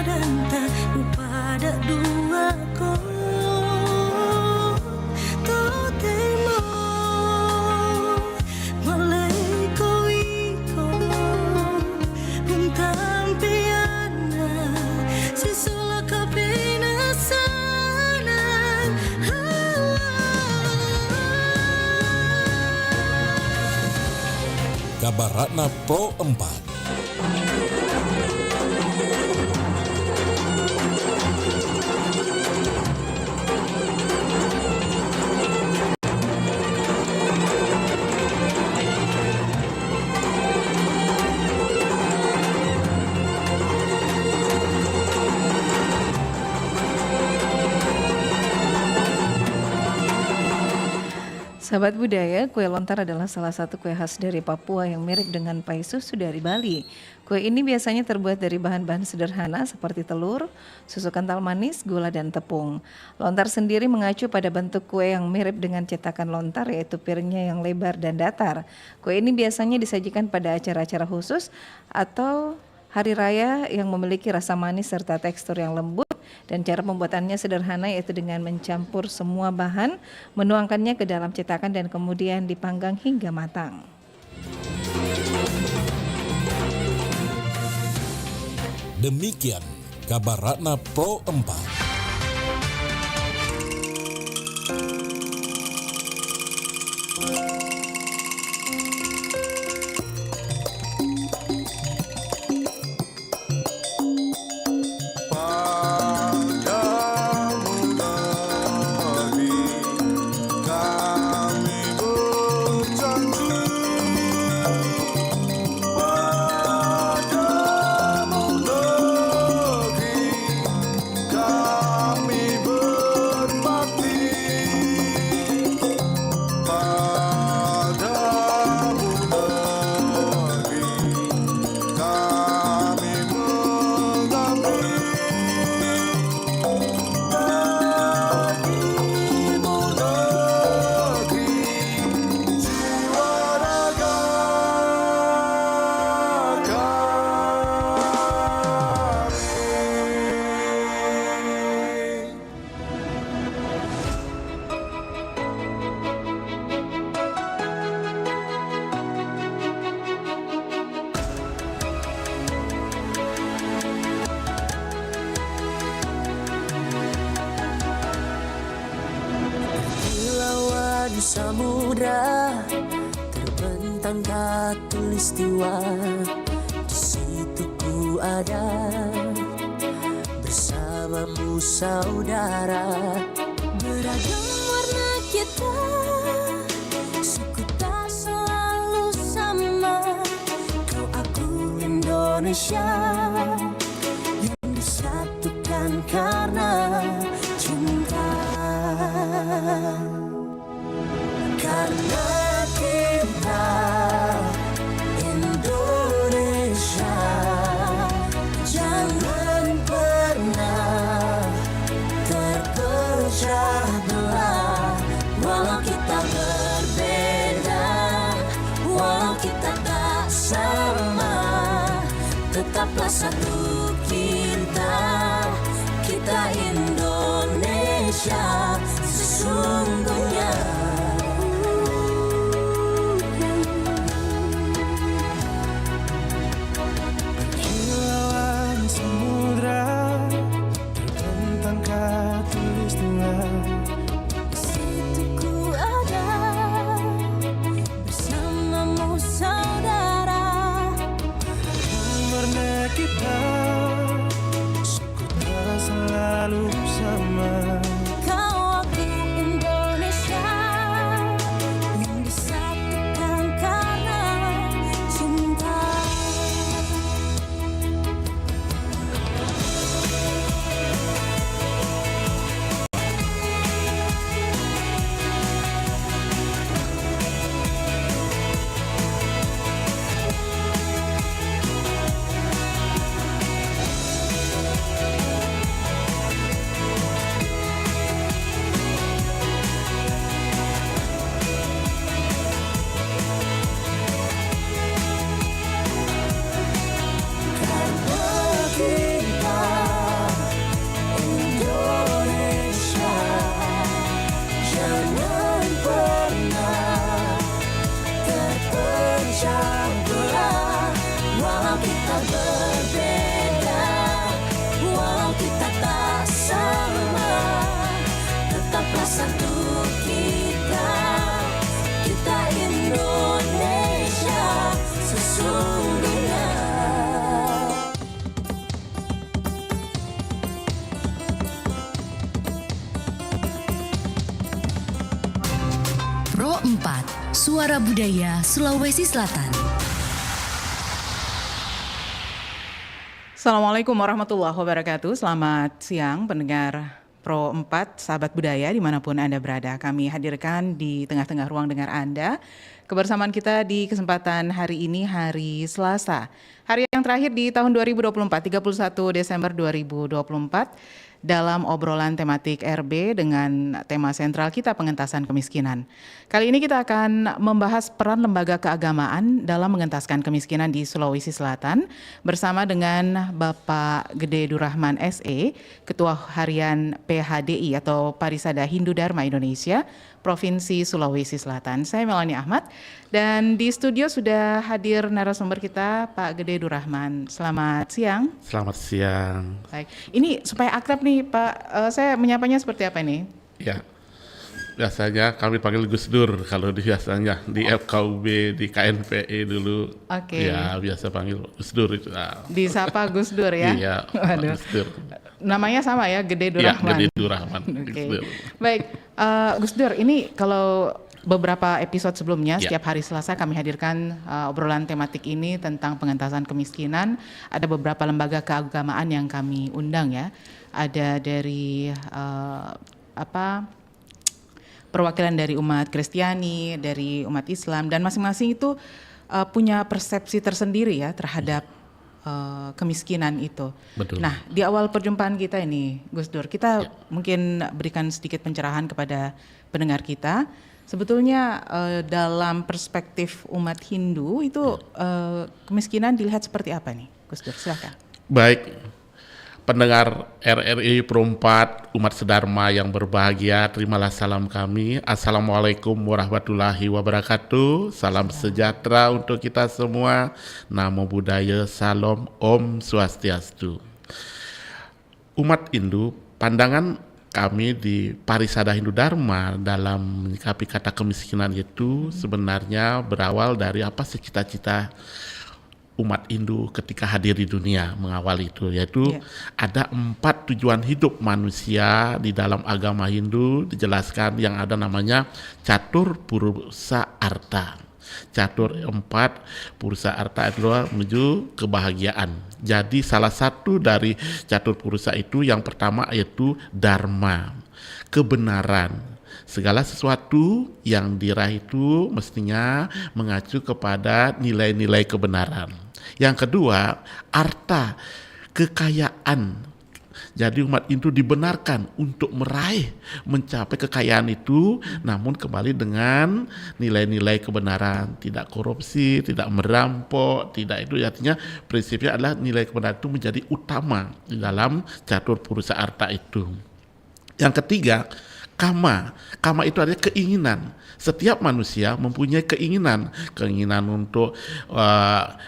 dan tak pada dua ko totemo mulai ko iko untampiana sisula kapina sana Kabaratna Pro 4. Sahabat budaya, kue lontar adalah salah satu kue khas dari Papua yang mirip dengan pai susu dari Bali. Kue ini biasanya terbuat dari bahan-bahan sederhana seperti telur, susu kental manis, gula, dan tepung. Lontar sendiri mengacu pada bentuk kue yang mirip dengan cetakan lontar, yaitu piringnya yang lebar dan datar. Kue ini biasanya disajikan pada acara-acara khusus atau hari raya yang memiliki rasa manis serta tekstur yang lembut. Dan cara pembuatannya sederhana, yaitu dengan mencampur semua bahan, menuangkannya ke dalam cetakan dan kemudian dipanggang hingga matang. Demikian Kabaratna Pro 4. Samudra terbentang khatulistiwa, di situ ku ada bersamamu saudara. Beragam warna kita, suku tak selalu sama. Kau aku Indonesia yang disatukan karena cinta. Karena kita Indonesia, jangan pernah terpecah belah. Walau kita berbeda, walau kita tak sama, tetaplah satu kita, kita Indonesia sesungguhnya. Suku tak selalu sama. Kau Suara Budaya Sulawesi Selatan. Assalamualaikum warahmatullahi wabarakatuh. Selamat siang pendengar Pro 4, sahabat budaya dimanapun Anda berada. Kami hadirkan di tengah-tengah ruang dengar Anda. Kebersamaan kita di kesempatan hari ini, hari Selasa. Hari yang terakhir di tahun 2024, 31 Desember 2024. Dalam obrolan tematik RB dengan tema sentral kita pengentasan kemiskinan. Kali ini kita akan membahas peran lembaga keagamaan dalam mengentaskan kemiskinan di Sulawesi Selatan bersama dengan Bapak Gede Durrahman SE, Ketua Harian PHDI atau Parisada Hindu Dharma Indonesia, Provinsi Sulawesi Selatan. Saya Melani Ahmad dan di studio sudah hadir narasumber kita Pak Gede Durrahman. Selamat siang. Selamat siang. Baik, ini supaya akrab nih Pak, saya menyapanya seperti apa ini? Ya, biasanya kami panggil Gus Dur kalau biasanya di FKUB, di KNPE dulu. Oke. Ya, biasa panggil Gus Dur itu. Disapa Gus Dur ya? Iya, Waduh. Gus Dur. Namanya sama ya, Gede Durrahman. Iya, Gede Durrahman. Oke. Gus Dur. Baik, Gus Dur, ini kalau beberapa episode sebelumnya, Ya. setiap hari Selasa kami hadirkan obrolan tematik ini tentang pengentasan kemiskinan. Ada beberapa lembaga keagamaan yang kami undang ya. Ada dari perwakilan dari umat Kristiani, dari umat Islam, dan masing-masing itu punya persepsi tersendiri ya terhadap kemiskinan itu. Betul. Nah, di awal perjumpaan kita ini, Gus Dur, kita mungkin berikan sedikit pencerahan kepada pendengar kita. Sebetulnya dalam perspektif umat Hindu itu kemiskinan dilihat seperti apa nih, Gus Dur? Silakan. Baik, pendengar RRI Pro 4, umat sedharma yang berbahagia, terimalah salam kami. Assalamualaikum warahmatullahi wabarakatuh. Salam sejahtera untuk kita semua. Namo Buddhaya, salam, Om Swastiastu. Umat Hindu, pandangan kami di Parisada Hindu Dharma dalam menyikapi kata kemiskinan itu sebenarnya berawal dari apa sih cita-cita umat Hindu ketika hadir di dunia mengawal itu, yaitu ada 4 tujuan hidup manusia di dalam agama Hindu dijelaskan yang ada namanya catur purusa arta. Catur 4, purusa arta adalah menuju kebahagiaan. Jadi salah satu dari catur purusa itu yang pertama yaitu dharma, kebenaran. Segala sesuatu yang diraih itu mestinya mengacu kepada nilai-nilai kebenaran. Yang kedua, arta, kekayaan. Jadi umat Hindu dibenarkan untuk mencapai kekayaan itu, namun kembali dengan nilai-nilai kebenaran, tidak korupsi, tidak merampok, tidak itu. Artinya prinsipnya adalah nilai kebenaran itu menjadi utama di dalam catur purusa arta itu. Yang ketiga, kama. Kama itu adalah keinginan. Setiap manusia mempunyai keinginan untuk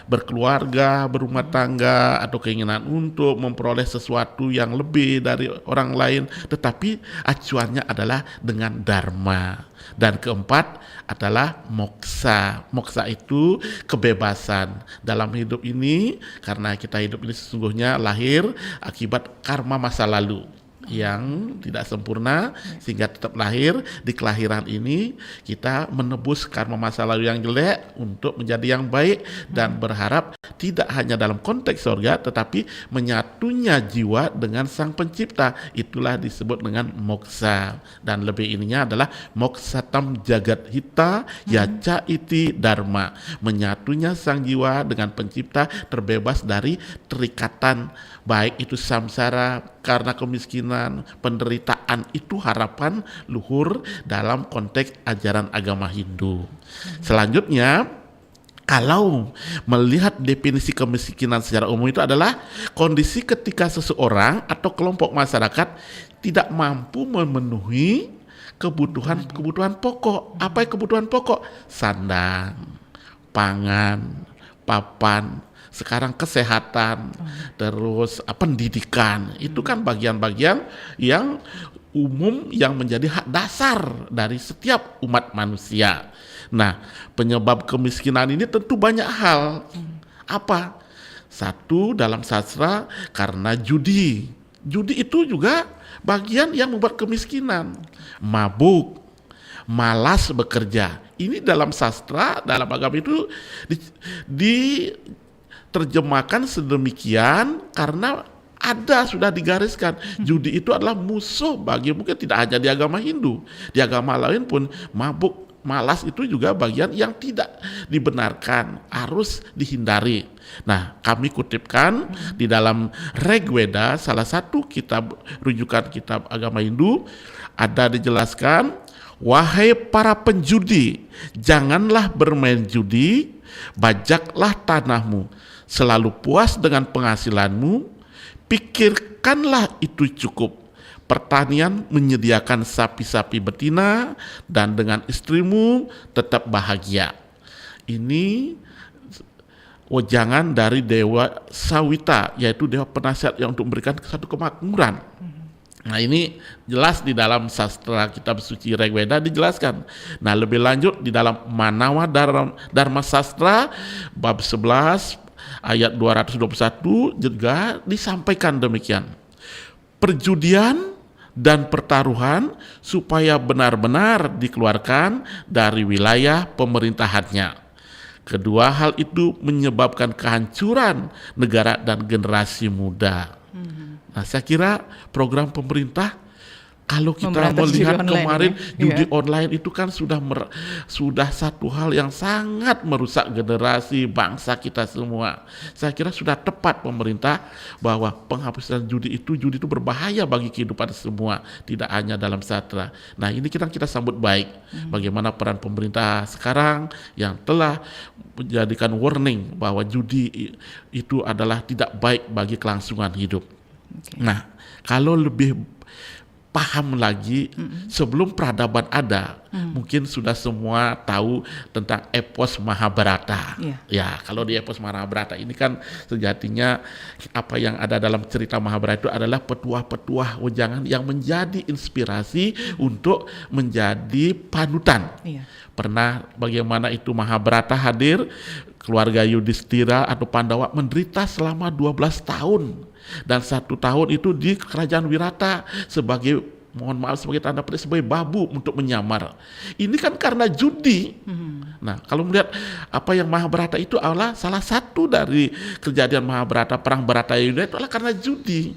berkeluarga, berumah tangga, atau keinginan untuk memperoleh sesuatu yang lebih dari orang lain, tetapi acuannya adalah dengan dharma. Dan keempat adalah moksa. Moksa itu kebebasan dalam hidup ini, karena kita hidup ini sesungguhnya lahir akibat karma masa lalu yang tidak sempurna sehingga tetap lahir. Di kelahiran ini kita menebus karma masa lalu yang jelek untuk menjadi yang baik dan berharap tidak hanya dalam konteks surga tetapi menyatunya jiwa dengan Sang Pencipta. Itulah disebut dengan moksa, dan lebih ininya adalah moksatam jagat hita yaca iti dharma, menyatunya sang jiwa dengan Pencipta, terbebas dari terikatan baik itu samsara karena kemiskinan, penderitaan. Itu harapan luhur dalam konteks ajaran agama Hindu. Selanjutnya, kalau melihat definisi kemiskinan secara umum itu adalah kondisi ketika seseorang atau kelompok masyarakat tidak mampu memenuhi kebutuhan pokok. Apa kebutuhan pokok? Sandang, pangan, papan, sekarang kesehatan, terus pendidikan. Itu kan bagian-bagian yang umum yang menjadi hak dasar dari setiap umat manusia. Nah, penyebab kemiskinan ini tentu banyak hal. Apa? Satu, dalam sastra karena judi. Judi itu juga bagian yang membuat kemiskinan. Mabuk, malas bekerja. Ini dalam sastra, dalam agama itu diterjemahkan sedemikian karena sudah digariskan judi itu adalah musuh bagi, mungkin tidak hanya di agama Hindu, di agama lain pun malas itu juga bagian yang tidak dibenarkan, harus dihindari. Nah, kami kutipkan di dalam Rig Veda, salah satu kitab rujukan kitab agama Hindu, ada dijelaskan, wahai para penjudi, janganlah bermain judi, bajaklah tanahmu, selalu puas dengan penghasilanmu, pikirkanlah itu cukup. Pertanian menyediakan sapi-sapi betina dan dengan istrimu tetap bahagia. Ini wejangan dari Dewa Sawita, yaitu dewa penasihat yang untuk memberikan satu kemakmuran. Nah, ini jelas di dalam sastra kitab suci Rig Veda dijelaskan. Nah, lebih lanjut di dalam Manawa Dharma Sastra bab 11 ayat 221 juga disampaikan demikian. Perjudian dan pertaruhan supaya benar-benar dikeluarkan dari wilayah pemerintahannya. Kedua hal itu menyebabkan kehancuran negara dan generasi muda. Nah, saya kira program pemerintah, kalau kita melihat kemarin judi online itu kan sudah satu hal yang sangat merusak generasi bangsa kita semua. Saya kira sudah tepat pemerintah bahwa penghapusan judi itu berbahaya bagi kehidupan semua, tidak hanya dalam sastra. Nah, ini kita sambut baik bagaimana peran pemerintah sekarang yang telah menjadikan warning bahwa judi itu adalah tidak baik bagi kelangsungan hidup. Nah, kalau lebih paham lagi, sebelum peradaban ada, mungkin sudah semua tahu tentang epos Mahabharata. Ya, kalau di epos Mahabharata ini kan sejatinya apa yang ada dalam cerita Mahabharata itu adalah petuah-petuah wejangan yang menjadi inspirasi untuk menjadi panutan. Pernah bagaimana itu Mahabharata hadir, keluarga Yudhistira atau Pandawa menderita selama 12 tahun. Dan 1 tahun itu di kerajaan Wirata sebagai, mohon maaf sebagai tanda petik, sebagai babu untuk menyamar. Ini kan karena judi. Nah, kalau melihat apa yang Mahabharata itu adalah salah satu dari kejadian Mahabharata, perang Bharatayuddha itu adalah karena judi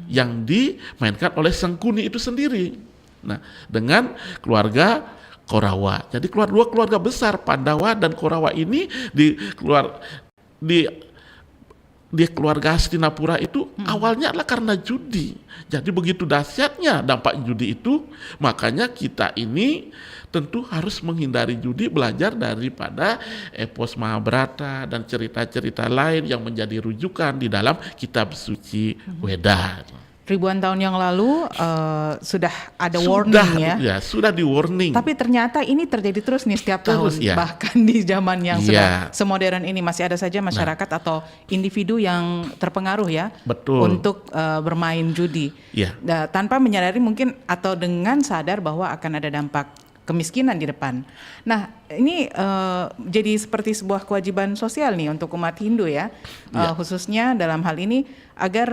yang dimainkan oleh Sangkuni itu sendiri. Nah, dengan keluarga Korawa. Jadi dua keluarga besar Pandawa dan Korawa ini di keluarga Hastinapura itu awalnya adalah karena judi. Jadi begitu dahsyatnya dampak judi itu, makanya kita ini tentu harus menghindari judi, belajar daripada epos Mahabharata dan cerita-cerita lain yang menjadi rujukan di dalam kitab suci Weda. Ribuan tahun yang lalu sudah ada warning ya. Sudah di warning. Tapi ternyata ini terjadi terus nih setiap tahun. Bahkan di zaman yang sudah semodern ini masih ada saja masyarakat atau individu yang terpengaruh ya. Betul. Untuk bermain judi. Tanpa menyadari mungkin atau dengan sadar bahwa akan ada dampak kemiskinan di depan. Nah, ini jadi seperti sebuah kewajiban sosial nih untuk umat Hindu ya, khususnya dalam hal ini agar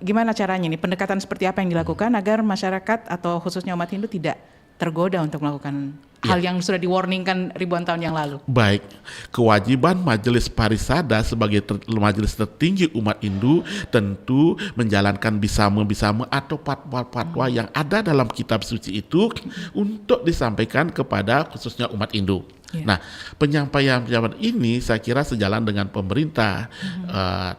gimana caranya nih, pendekatan seperti apa yang dilakukan agar masyarakat atau khususnya umat Hindu tidak tergoda untuk melakukan hal yang sudah di-warningkan ribuan tahun yang lalu. Baik, kewajiban Majelis Parisada sebagai majelis tertinggi umat Hindu tentu menjalankan bisama-bisama atau fatwa-fatwa yang ada dalam kitab suci itu untuk disampaikan kepada khususnya umat Hindu. Nah, penyampaian ini saya kira sejalan dengan pemerintah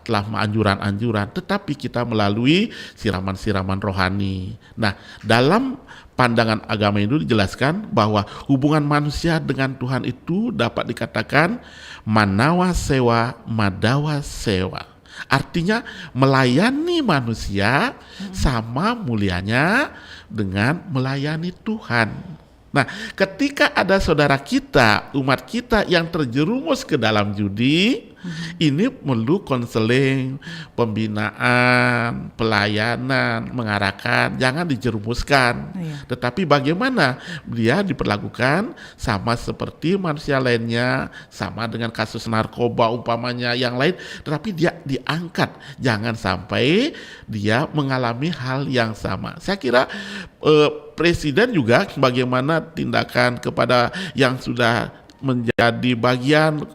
telah anjuran-anjuran, tetapi kita melalui siraman-siraman rohani. Nah, dalam pandangan agama Hindu dijelaskan bahwa hubungan manusia dengan Tuhan itu dapat dikatakan manawa sewa, madawa sewa. Artinya melayani manusia sama mulianya dengan melayani Tuhan. Nah, ketika ada saudara kita, umat kita yang terjerumus ke dalam judi, Ini perlu konseling, pembinaan, pelayanan, mengarahkan, jangan dijerumuskan. Tetapi bagaimana dia diperlakukan sama seperti manusia lainnya, sama dengan kasus narkoba umpamanya yang lain, tetapi dia diangkat, jangan sampai dia mengalami hal yang sama. Saya kira Presiden juga bagaimana tindakan kepada yang sudah menjadi bagian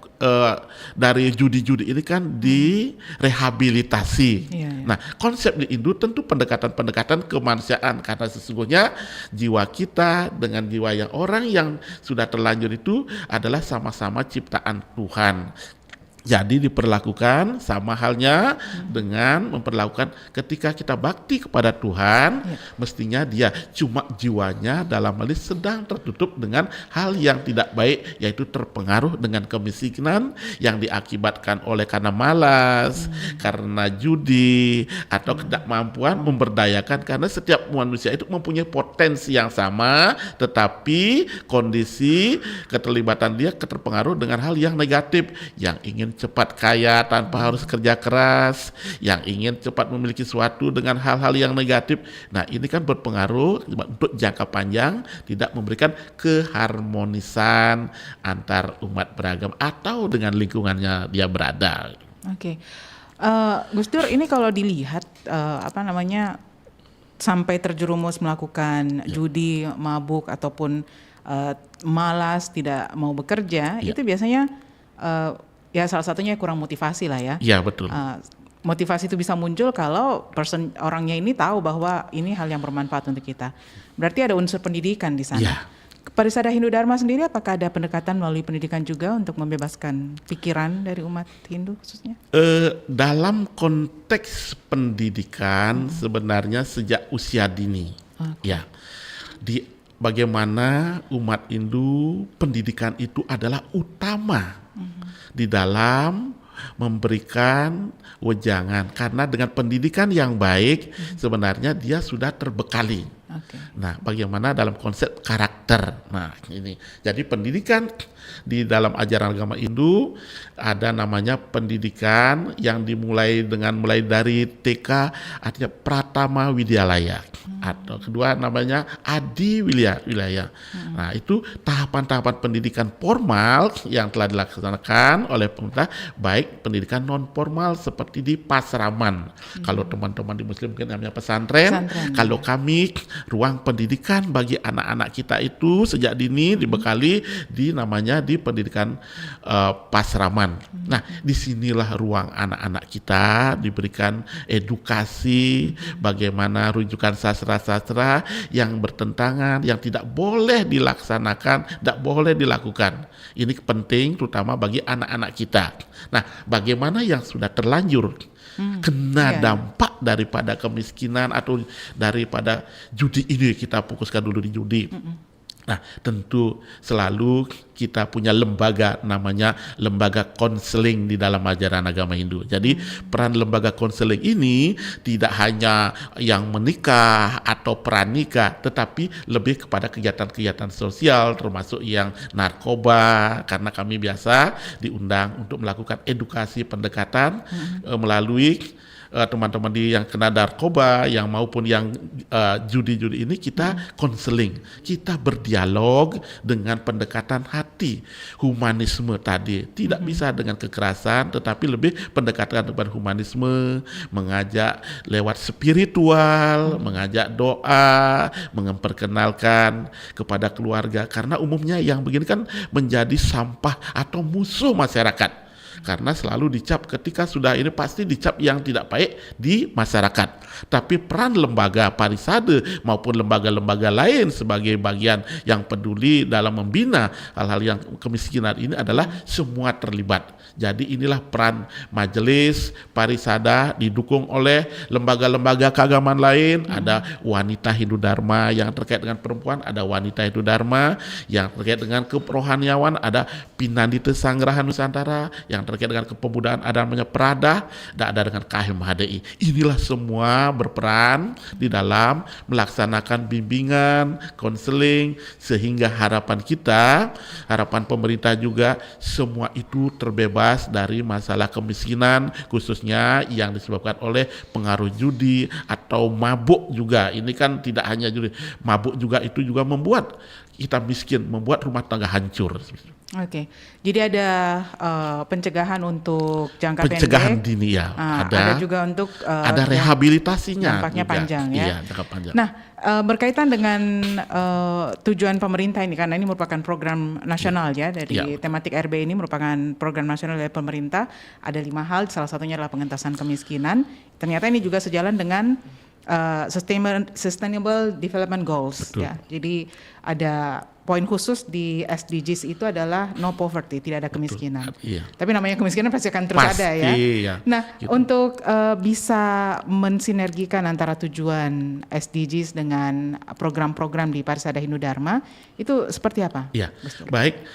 dari judi-judi ini kan direhabilitasi. Nah, konsep di Indo tentu pendekatan-pendekatan kemanusiaan, karena sesungguhnya jiwa kita dengan jiwa yang orang yang sudah terlanjur itu adalah sama-sama ciptaan Tuhan. Jadi diperlakukan sama halnya dengan memperlakukan ketika kita bakti kepada Tuhan, mestinya dia cuma jiwanya dalam hal ini sedang tertutup dengan hal yang tidak baik, yaitu terpengaruh dengan kemiskinan yang diakibatkan oleh karena malas, karena judi, atau ketidakmampuan memberdayakan, karena setiap manusia itu mempunyai potensi yang sama, tetapi kondisi keterlibatan dia terpengaruh dengan hal yang negatif, yang ingin cepat kaya tanpa harus kerja keras, yang ingin cepat memiliki sesuatu dengan hal-hal yang negatif. Nah, ini kan berpengaruh untuk jangka panjang, tidak memberikan keharmonisan antar umat beragama atau dengan lingkungannya dia berada. Oke. Gus Dur, ini kalau dilihat sampai terjerumus melakukan judi, mabuk ataupun malas, tidak mau bekerja, itu biasanya ya salah satunya kurang motivasi lah ya. Iya, betul. Motivasi itu bisa muncul kalau orangnya ini tahu bahwa ini hal yang bermanfaat untuk kita. Berarti ada unsur pendidikan di sana. Ya. Parisada Hindu Dharma sendiri, apakah ada pendekatan melalui pendidikan juga untuk membebaskan pikiran dari umat Hindu khususnya? Dalam konteks pendidikan sebenarnya sejak usia dini. Ya. Bagaimana umat Hindu, pendidikan itu adalah utama di dalam memberikan wejangan, karena dengan pendidikan yang baik sebenarnya dia sudah terbekali. Nah, bagaimana dalam konsep karakter. Nah, ini. Jadi pendidikan di dalam ajaran agama Hindu ada namanya pendidikan yang dimulai mulai dari TK, artinya Pratama Widyalaya, atau kedua namanya Adi Wilayah. Nah, itu tahapan-tahapan pendidikan formal yang telah dilaksanakan oleh pemerintah, baik pendidikan non formal seperti di Pasraman. Kalau teman-teman di Muslim mungkin namanya pesantren. Kalau kami ruang pendidikan bagi anak-anak kita itu sejak dini dibekali di pendidikan Pasraman. Nah, disinilah ruang anak-anak kita diberikan edukasi bagaimana rujukan sastra-sastra yang bertentangan, yang tidak boleh dilaksanakan, tidak boleh dilakukan. Ini penting terutama bagi anak-anak kita. Nah, bagaimana yang sudah terlanjur kena dampak daripada kemiskinan atau daripada judi ini, kita fokuskan dulu di judi. Nah, tentu selalu kita punya lembaga namanya lembaga konseling di dalam ajaran agama Hindu. Jadi peran lembaga konseling ini tidak hanya yang menikah atau pranikah, tetapi lebih kepada kegiatan-kegiatan sosial termasuk yang narkoba, karena kami biasa diundang untuk melakukan edukasi pendekatan melalui teman-teman yang kena narkoba, yang maupun yang judi-judi ini kita konseling, kita berdialog dengan pendekatan hati, humanisme tadi, tidak bisa dengan kekerasan, tetapi lebih pendekatan kepada humanisme, mengajak lewat spiritual, mengajak doa, memperkenalkan kepada keluarga, karena umumnya yang begini kan menjadi sampah atau musuh masyarakat. Karena selalu dicap ketika sudah ini pasti dicap yang tidak baik di masyarakat. Tapi peran lembaga parisade maupun lembaga-lembaga lain sebagai bagian yang peduli dalam membina hal-hal yang kemiskinan ini adalah semua terlibat. Jadi inilah peran majelis parisada didukung oleh lembaga-lembaga keagamaan lain. Ada wanita Hindu Dharma yang terkait dengan perempuan, ada wanita Hindu Dharma yang terkait dengan kerohaniawan, ada Pinandita Sanggraha Nusantara yang yang terkait dengan kepemudaan ada namanya Prada dan ada dengan KMHDI. Inilah semua berperan di dalam melaksanakan bimbingan, konseling, sehingga harapan kita, harapan pemerintah juga semua itu terbebas dari masalah kemiskinan, khususnya yang disebabkan oleh pengaruh judi atau mabuk juga. Ini kan tidak hanya judi, mabuk juga itu juga membuat kita miskin, membuat rumah tangga hancur. Oke, jadi ada pencegahan untuk jangka Pencegahan pendek. dini ya, Ada juga untuk ada rehabilitasinya. dampaknya juga. panjang ya. Iya, jangka panjang. Nah, berkaitan dengan tujuan pemerintah ini, karena ini merupakan program nasional ya dari Ya. tematik RB ini merupakan program nasional dari pemerintah. Ada 5 hal, salah satunya adalah pengentasan kemiskinan. Ternyata ini juga sejalan dengan Sustainable Development Goals. Betul. Ya. Jadi ada poin khusus di SDGs itu adalah no poverty, tidak ada kemiskinan. Iya. Tapi namanya kemiskinan pasti akan terus Pasti, ada ya. ya. Nah, Gitu. untuk bisa mensinergikan antara tujuan SDGs dengan program-program di Parisada Hindu Dharma, itu seperti apa? Iya, baik.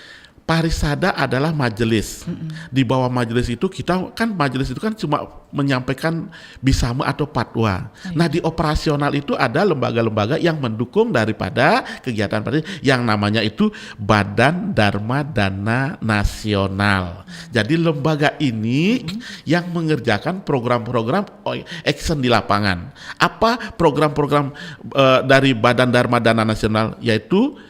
Parisada adalah majelis. Di bawah majelis itu majelis itu kan cuma menyampaikan bisama atau fatwa. Nah, di operasional itu ada lembaga-lembaga yang mendukung daripada kegiatan parisada yang namanya itu Badan Dharma Dana Nasional. Jadi lembaga ini yang mengerjakan program-program action di lapangan. Apa program-program dari Badan Dharma Dana Nasional? Yaitu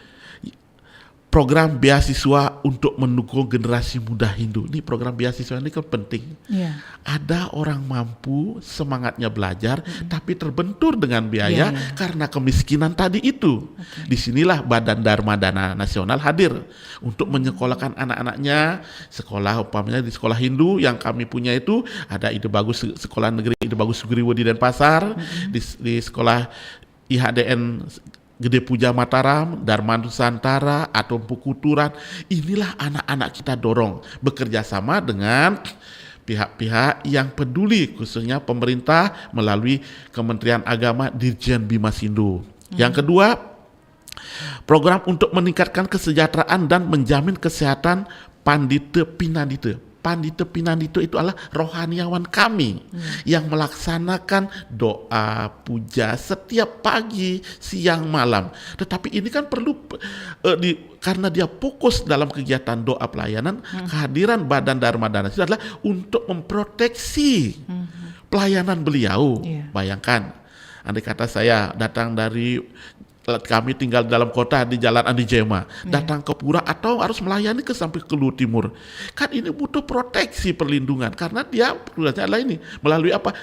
program beasiswa untuk mendukung generasi muda Hindu. Ini program beasiswa ini kan penting. Iya. Ada orang mampu semangatnya belajar, tapi terbentur dengan biaya karena kemiskinan tadi itu. Disinilah Badan Dharma Dana Nasional hadir untuk menyekolahkan anak-anaknya. Sekolah umpamanya di sekolah Hindu yang kami punya itu ada Ide Bagus Sekolah Negeri Ide Bagus Sugriwo di Denpasar, di sekolah IHDN Gede Puja Mataram, Dharma Nusantara, atau Pukuturan. Inilah anak-anak kita dorong bekerja sama dengan pihak-pihak yang peduli, khususnya pemerintah melalui Kementerian Agama Dirjen Bimas Hindu. Yang kedua, program untuk meningkatkan kesejahteraan dan menjamin kesehatan Pandita Pinandita. Pandita Pinandita itu adalah rohaniawan kami yang melaksanakan doa, puja setiap pagi, siang, malam. Tetapi ini kan perlu karena dia fokus dalam kegiatan doa pelayanan, kehadiran Badan Dharma Dana itu adalah untuk memproteksi pelayanan beliau. Bayangkan, andai kata saya datang dari kami tinggal dalam kota di Jalan Andi Jema, datang ke Pura atau harus melayani ke sampai ke Luhut Timur. Kan ini butuh proteksi perlindungan karena dia tugasnya adalah ini melalui apa?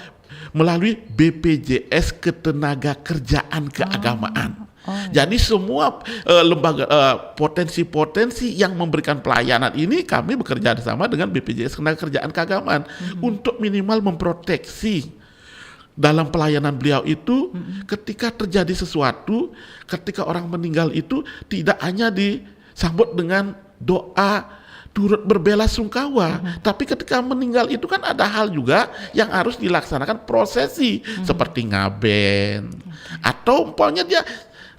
Melalui BPJS Ketenagakerjaan Keagamaan. Jadi semua lembaga potensi-potensi yang memberikan pelayanan ini kami bekerja sama dengan BPJS Ketenagakerjaan Keagamaan untuk minimal memproteksi dalam pelayanan beliau itu ketika terjadi sesuatu, ketika orang meninggal itu tidak hanya disambut dengan doa turut berbela-sungkawa, tapi ketika meninggal itu kan ada hal juga yang harus dilaksanakan prosesi seperti ngaben atau umpamanya dia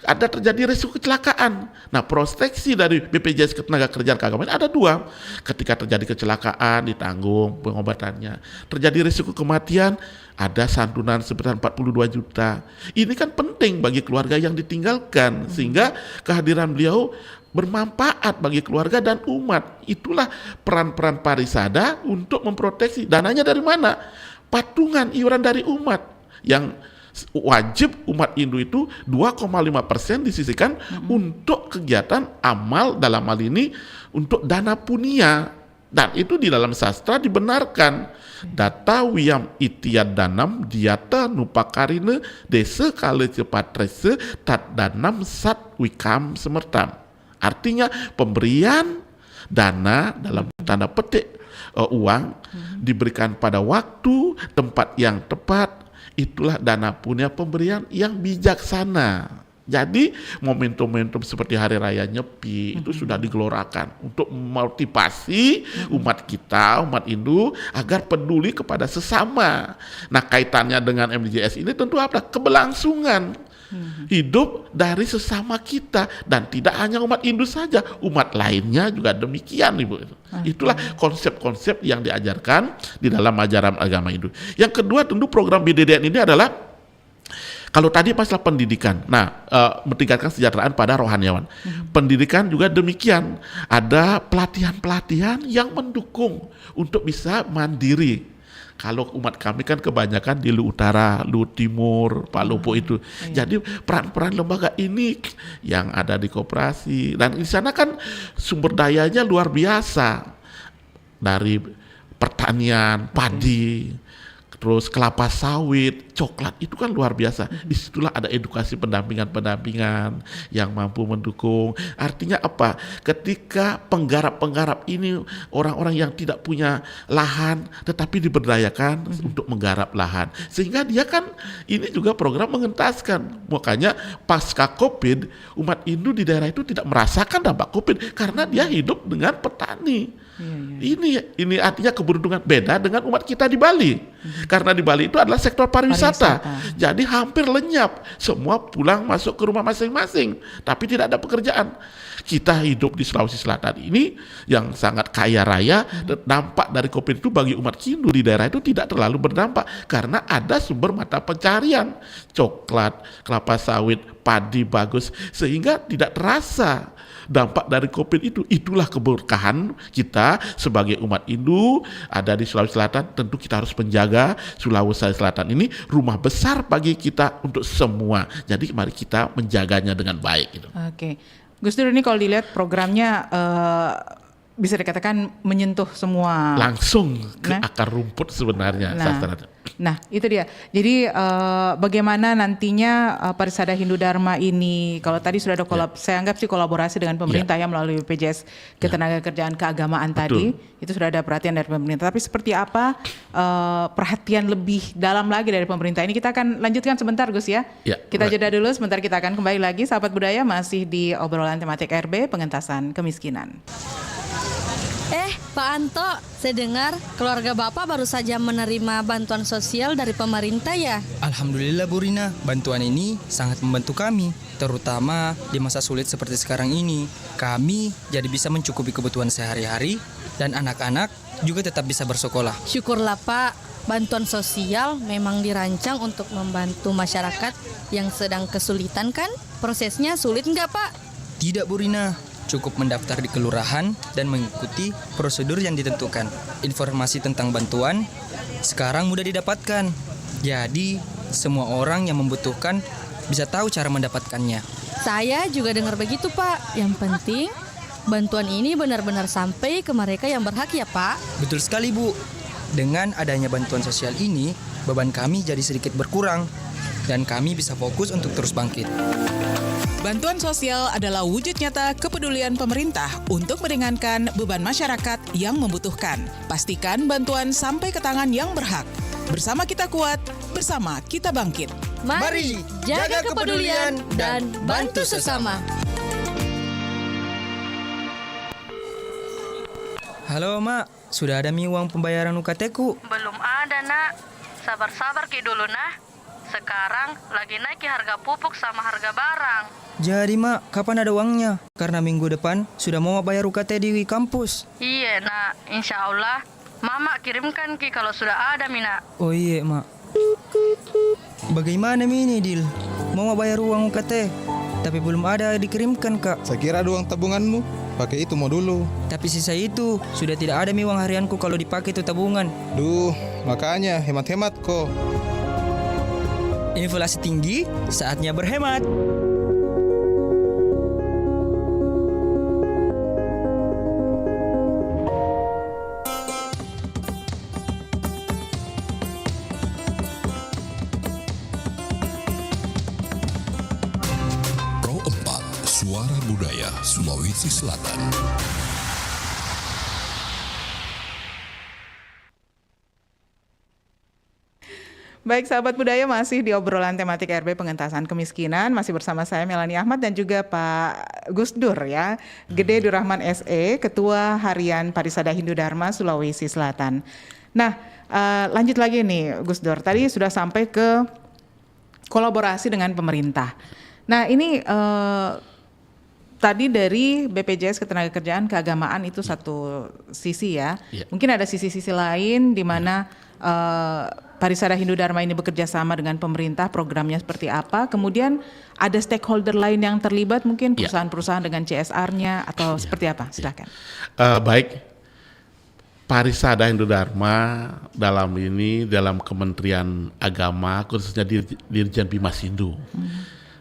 ada terjadi risiko kecelakaan. Nah, proteksi dari BPJS Ketenagakerjaan Keagamaan ada 2. Ketika terjadi kecelakaan ditanggung pengobatannya. Terjadi risiko kematian ada santunan sebesar 42 juta. Ini kan penting bagi keluarga yang ditinggalkan sehingga kehadiran beliau bermanfaat bagi keluarga dan umat. Itulah peran-peran Parisada untuk memproteksi. Dananya dari mana? Patungan iuran dari umat yang wajib umat Hindu itu 2,5% disisihkan untuk kegiatan amal, dalam hal ini untuk dana punya, dan itu di dalam sastra dibenarkan. Data wiyam itiad danam diata nupakarine desa kale cepatrese tat danam sat wikam semertam. Artinya pemberian dana dalam tanda petik uang diberikan pada waktu, tempat yang tepat. Itulah dana punya pemberian yang bijaksana. Jadi momentum-momentum seperti Hari Raya Nyepi itu sudah digelorakan untuk memotivasi umat kita, umat Hindu agar peduli kepada sesama. Nah, kaitannya dengan MDGs ini tentu apa? Keberlangsungan. Hidup dari sesama kita, dan tidak hanya umat Hindu saja, umat lainnya juga demikian, Ibu. Itulah konsep-konsep yang diajarkan di dalam ajaran agama Hindu. Yang kedua, tentu program BDDN ini adalah, kalau tadi masalah pendidikan, meningkatkan kesejahteraan pada rohaniawan. Pendidikan juga demikian, ada pelatihan-pelatihan yang mendukung untuk bisa mandiri. Kalau umat kami kan kebanyakan di Lu Utara, Lu Timur, Pak Lupo itu. Jadi peran-peran lembaga ini yang ada di koperasi, dan di sana kan sumber dayanya luar biasa, dari pertanian, padi, terus kelapa sawit, coklat, itu kan luar biasa. Disitulah ada edukasi pendampingan yang mampu mendukung. Artinya apa? Ketika penggarap-penggarap ini orang-orang yang tidak punya lahan tetapi diberdayakan untuk menggarap lahan, sehingga dia kan ini juga program mengentaskan. Makanya pasca Covid, umat Hindu di daerah itu tidak merasakan dampak Covid karena dia hidup dengan petani. Ini artinya keberuntungan, beda dengan umat kita di Bali. Karena di Bali itu adalah sektor pariwisata. Jadi hampir lenyap, semua pulang masuk ke rumah masing-masing, tapi tidak ada pekerjaan. Kita hidup di Sulawesi Selatan ini yang sangat kaya raya, dampak dari Covid itu bagi umat Hindu di daerah itu tidak terlalu berdampak karena ada sumber mata pencarian, coklat, kelapa sawit, padi bagus, sehingga tidak terasa dampak dari Covid itu. Itulah keberkahan kita sebagai umat Hindu ada di Sulawesi Selatan. Tentu kita harus menjaga Sulawesi Selatan ini rumah besar bagi kita untuk semua. Jadi mari kita menjaganya dengan baik gitu. Oke. Gus Dur, ini kalau dilihat programnya bisa dikatakan menyentuh semua, langsung ke akar rumput sebenarnya. Nah itu dia. Jadi bagaimana nantinya Parisada Hindu Dharma ini, kalau tadi sudah ada saya anggap sih kolaborasi dengan pemerintah yang melalui BPJS Ketenagakerjaan Keagamaan tadi, itu sudah ada perhatian dari pemerintah. Tapi seperti apa perhatian lebih dalam lagi dari pemerintah ini, kita akan lanjutkan sebentar, Gus ya. Kita jeda dulu sebentar, kita akan kembali lagi. Sahabat Budaya, masih di obrolan tematik RB pengentasan kemiskinan. Pak Anto, saya dengar keluarga Bapak baru saja menerima bantuan sosial dari pemerintah ya? Alhamdulillah Bu Rina, bantuan ini sangat membantu kami, terutama di masa sulit seperti sekarang ini. Kami jadi bisa mencukupi kebutuhan sehari-hari dan anak-anak juga tetap bisa bersekolah. Syukurlah Pak, bantuan sosial memang dirancang untuk membantu masyarakat yang sedang kesulitan kan? Prosesnya sulit nggak Pak? Tidak Bu Rina. Cukup mendaftar di kelurahan dan mengikuti prosedur yang ditentukan. Informasi tentang bantuan sekarang mudah didapatkan. Jadi, semua orang yang membutuhkan bisa tahu cara mendapatkannya. Saya juga dengar begitu, Pak. Yang penting, bantuan ini benar-benar sampai ke mereka yang berhak ya, Pak. Betul sekali, Bu. Dengan adanya bantuan sosial ini, beban kami jadi sedikit berkurang dan kami bisa fokus untuk terus bangkit. Bantuan sosial adalah wujud nyata kepedulian pemerintah untuk meringankan beban masyarakat yang membutuhkan. Pastikan bantuan sampai ke tangan yang berhak. Bersama kita kuat, bersama kita bangkit. Mari jaga kepedulian dan bantu sesama. Halo Mak, sudah ada uang pembayaran UKT-ku? Belum ada nak, sabar-sabar Ki dulu nah. Sekarang lagi naik harga pupuk sama harga barang. Jadi Mak, kapan ada uangnya? Karena minggu depan sudah mau bayar UKT di kampus. Iya nak, insya Allah Mama kirimkan Ki kalau sudah ada Mina. Oh iya Mak. Bagaimana ini Dil? Mau bayar uang UKT, tapi belum ada dikirimkan Kak. Saya kira ada uang tabunganmu, pakai itu mau dulu. Tapi sisa itu sudah tidak ada uang harianku kalau dipakai itu tabungan. Duh, makanya hemat-hemat kok. Inflasi tinggi, saatnya berhemat. Pro 4, Suara Budaya Sulawesi Selatan. Baik sahabat budaya, masih di obrolan tematik RB pengentasan kemiskinan, masih bersama saya Melani Ahmad dan juga Pak Gus Dur ya, Gede Durrahman SE, Ketua Harian Parisada Hindu Dharma Sulawesi Selatan. Nah, lanjut lagi nih Gus Dur, tadi sudah sampai ke kolaborasi dengan pemerintah. Nah ini tadi dari BPJS Ketenagakerjaan Keagamaan itu satu sisi ya. Mungkin ada sisi-sisi lain di mana Parisada Hindu Dharma ini bekerja sama dengan pemerintah, programnya seperti apa, kemudian ada stakeholder lain yang terlibat, mungkin perusahaan-perusahaan dengan CSR-nya atau seperti apa? Silakan. Baik, Parisada Hindu Dharma dalam Kementerian Agama, khususnya Dirjen Bimas Hindu.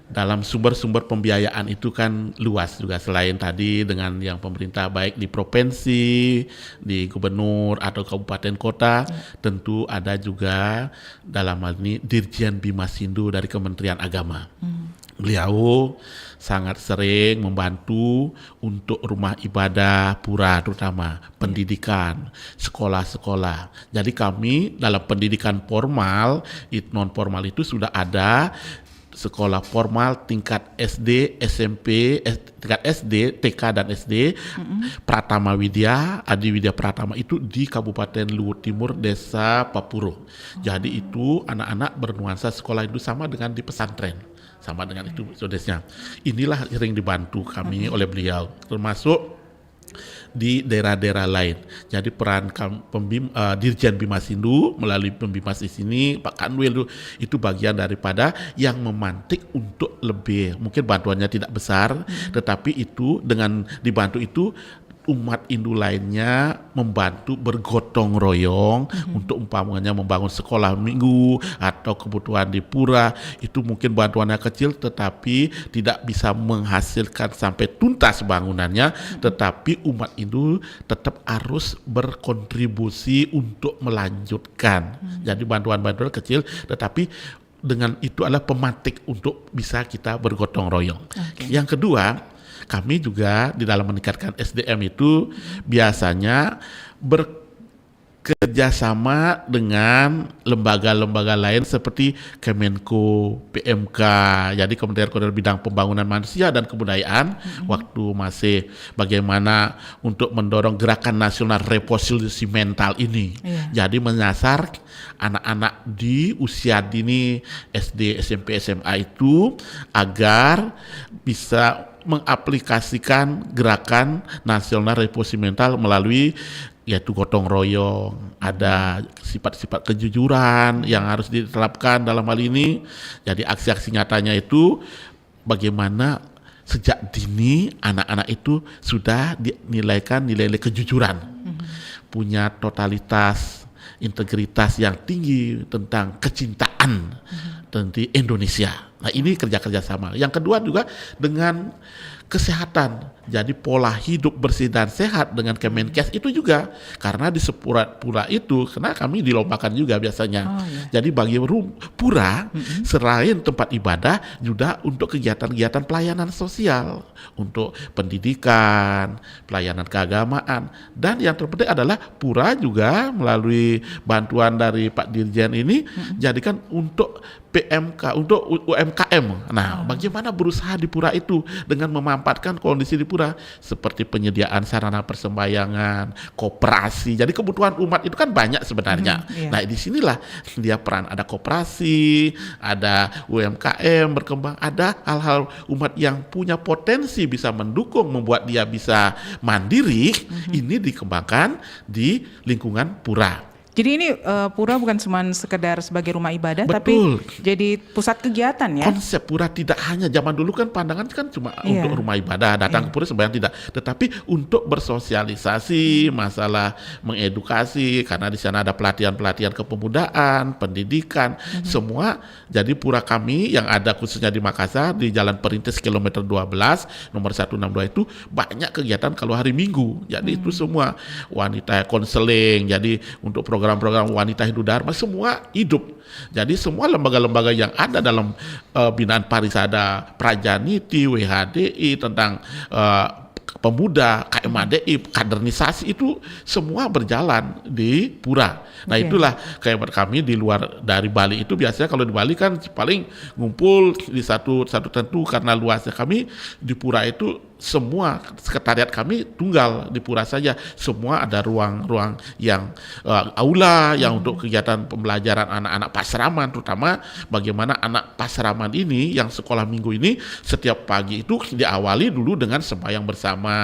Dalam sumber-sumber pembiayaan itu kan luas juga, selain tadi dengan yang pemerintah baik di provinsi, di gubernur atau kabupaten kota, tentu ada juga dalam hal ini Dirjen Bimas Hindu dari Kementerian Agama. Beliau sangat sering membantu untuk rumah ibadah pura, terutama pendidikan, sekolah-sekolah. Jadi kami dalam pendidikan formal, non formal itu sudah ada sekolah formal tingkat SD, SMP, tingkat SD, TK dan SD, Pratama Widya, Adi Widya Pratama itu di Kabupaten Luhut Timur, Desa Papuro. Jadi itu anak-anak bernuansa sekolah itu sama dengan di pesantren, sama dengan itu sodesnya. Inilah sering dibantu kami oleh beliau, termasuk di daerah-daerah lain. Jadi peran Dirjen Bimas Hindu melalui Pembimas di sini, Pak Kanwil itu bagian daripada yang memantik untuk lebih, mungkin bantuannya tidak besar, tetapi itu dengan dibantu itu umat Hindu lainnya membantu bergotong royong untuk umpamanya membangun sekolah minggu atau kebutuhan di pura. Itu mungkin bantuannya kecil tetapi tidak bisa menghasilkan sampai tuntas bangunannya, tetapi umat Hindu tetap harus berkontribusi untuk melanjutkan. Jadi bantuan-bantuan kecil tetapi dengan itu adalah pemantik untuk bisa kita bergotong royong. Yang kedua, kami juga di dalam meningkatkan SDM itu biasanya bekerjasama dengan lembaga-lembaga lain seperti Kemenko, PMK, jadi Kementerian Koordinator Bidang Pembangunan Manusia dan Kebudayaan, waktu masih bagaimana untuk mendorong gerakan nasional reposisi mental ini. Jadi menyasar anak-anak di usia dini SD, SMP, SMA itu agar bisa mengaplikasikan gerakan nasional reposisi mental melalui yaitu gotong royong, ada sifat-sifat kejujuran yang harus diterapkan dalam hal ini. Jadi aksi-aksi nyatanya itu bagaimana sejak dini anak-anak itu sudah dinilaikan nilai-nilai kejujuran, punya totalitas, integritas yang tinggi tentang kecintaan tentang Indonesia. Nah ini kerja-kerja sama. Yang kedua juga dengan kesehatan. Jadi pola hidup bersih dan sehat dengan Kemenkes itu juga karena di pura itu karena kami dilombakan juga biasanya. Jadi bagi pura selain tempat ibadah juga untuk kegiatan-kegiatan pelayanan sosial, untuk pendidikan, pelayanan keagamaan, dan yang terpenting adalah pura juga melalui bantuan dari Pak Dirjen ini jadikan untuk PMK, untuk UMKM. Nah, bagaimana berusaha di pura itu dengan memanfaatkan kondisi di pura seperti penyediaan sarana persembahyangan, koperasi. Jadi kebutuhan umat itu kan banyak sebenarnya. Nah, di sinilah dia peran, ada koperasi, ada UMKM berkembang, ada hal-hal umat yang punya potensi bisa mendukung membuat dia bisa mandiri, ini dikembangkan di lingkungan pura. Jadi ini pura bukan cuma sekedar sebagai rumah ibadah, tapi jadi pusat kegiatan ya. Konsep pura tidak hanya zaman dulu kan pandangan kan cuma untuk rumah ibadah, datang ke pura sembahyang tidak, tetapi untuk bersosialisasi, masalah mengedukasi, karena di sana ada pelatihan-pelatihan kepemudaan, pendidikan, semua. Jadi pura kami yang ada khususnya di Makassar di Jalan Perintis kilometer 12 nomor 162 itu banyak kegiatan kalau hari Minggu. Jadi itu semua wanita konseling, jadi untuk program-program wanita Hindu Dharma semua hidup. Jadi semua lembaga-lembaga yang ada dalam binaan Parisada, Prajaniti, WHDI tentang pemuda, KMADI, kadernisasi itu semua berjalan di pura. Nah itulah kayak kami di luar dari Bali itu biasanya kalau di Bali kan paling ngumpul di satu tentu karena luasnya, kami di pura itu semua sekretariat kami tunggal di pura saja. Semua ada ruang-ruang yang aula yang untuk kegiatan pembelajaran anak-anak pasraman, terutama bagaimana anak pasraman ini yang sekolah minggu ini setiap pagi itu diawali dulu dengan sembahyang bersama,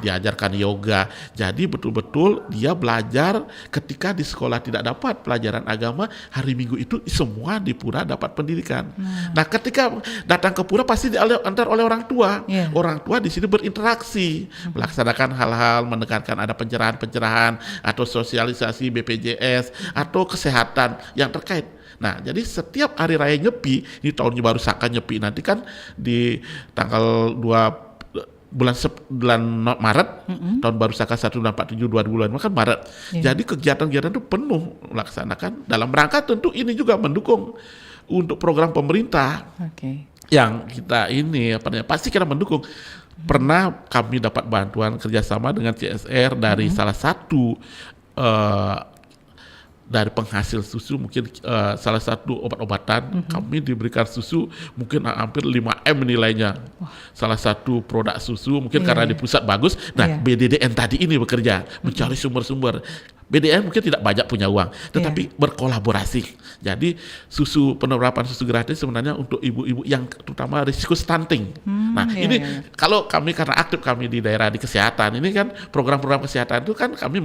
diajarkan yoga. Jadi betul-betul dia belajar ketika di sekolah tidak dapat pelajaran agama, hari Minggu itu semua di pura dapat pendidikan. Nah, ketika datang ke pura pasti diantar oleh orang tua. Orang tua di sini berinteraksi, melaksanakan hal-hal, menekankan ada pencerahan-pencerahan atau sosialisasi BPJS atau kesehatan yang terkait. Nah, jadi setiap hari raya Nyepi, ini tahun baru Saka Nyepi nanti kan di tanggal 2 bulan Maret, tahun baru Saka 1447 2 bulan kan Maret. Jadi kegiatan-kegiatan itu penuh melaksanakan dalam rangka tentu ini juga mendukung untuk program pemerintah. Yang kita ini pasti kita mendukung. Pernah kami dapat bantuan kerjasama dengan CSR dari salah satu dari penghasil susu, mungkin salah satu obat-obatan, kami diberikan susu mungkin hampir 5M nilainya. Salah satu produk susu mungkin karena di pusat bagus. Nah, BDDN tadi ini bekerja mencari sumber-sumber. BDN mungkin tidak banyak punya uang, tetapi berkolaborasi. Jadi penerapan susu gratis sebenarnya untuk ibu-ibu yang terutama risiko stunting. Ini kalau kami karena aktif kami di daerah di kesehatan, ini kan program-program kesehatan itu kan kami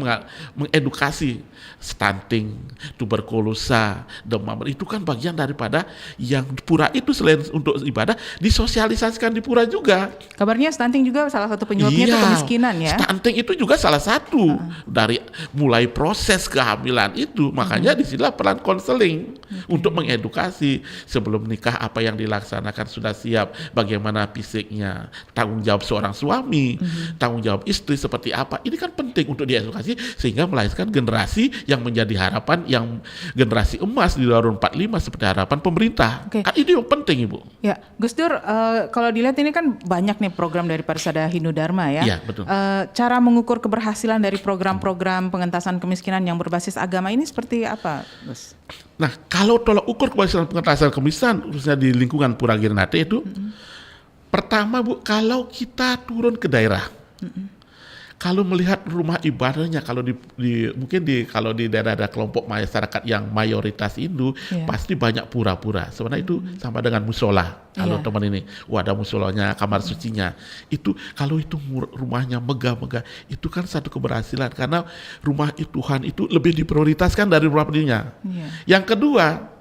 mengedukasi stunting, tuberkulosa, demam, itu kan bagian daripada yang pura itu selain untuk ibadah disosialisasikan di pura juga. Kabarnya stunting juga salah satu penyebabnya itu kemiskinan ya. Stunting itu juga salah satu dari mulai proses kehamilan itu, makanya disinilah peran konseling untuk mengedukasi sebelum nikah apa yang dilaksanakan sudah siap, bagaimana fisiknya, tanggung jawab seorang suami, tanggung jawab istri seperti apa, ini kan penting untuk diedukasi sehingga melahirkan generasi yang menjadi harapan, yang generasi emas di 2045 seperti harapan pemerintah. Kan itu yang penting Ibu. Ya, Gus Dur, kalau dilihat ini kan banyak nih program dari Parsada Hindu Dharma ya. Iya, betul. Cara mengukur keberhasilan dari program-program pengentasan kemiskinan yang berbasis agama ini seperti apa, Gus? Nah, kalau tolak ukur keberhasilan pengentasan kemiskinan khususnya di lingkungan Pura Girinate itu, pertama Bu, kalau kita turun ke daerah, kalau melihat rumah ibadahnya, kalau kalau di daerah kelompok masyarakat yang mayoritas Hindu, pasti banyak pura-pura. Sebenarnya itu sama dengan musola. Kalau teman ini, ada musolanya, kamar sucinya. Itu kalau itu rumahnya megah-megah, itu kan satu keberhasilan karena rumah Tuhan itu lebih diprioritaskan dari rumah pendirinya. Yang kedua,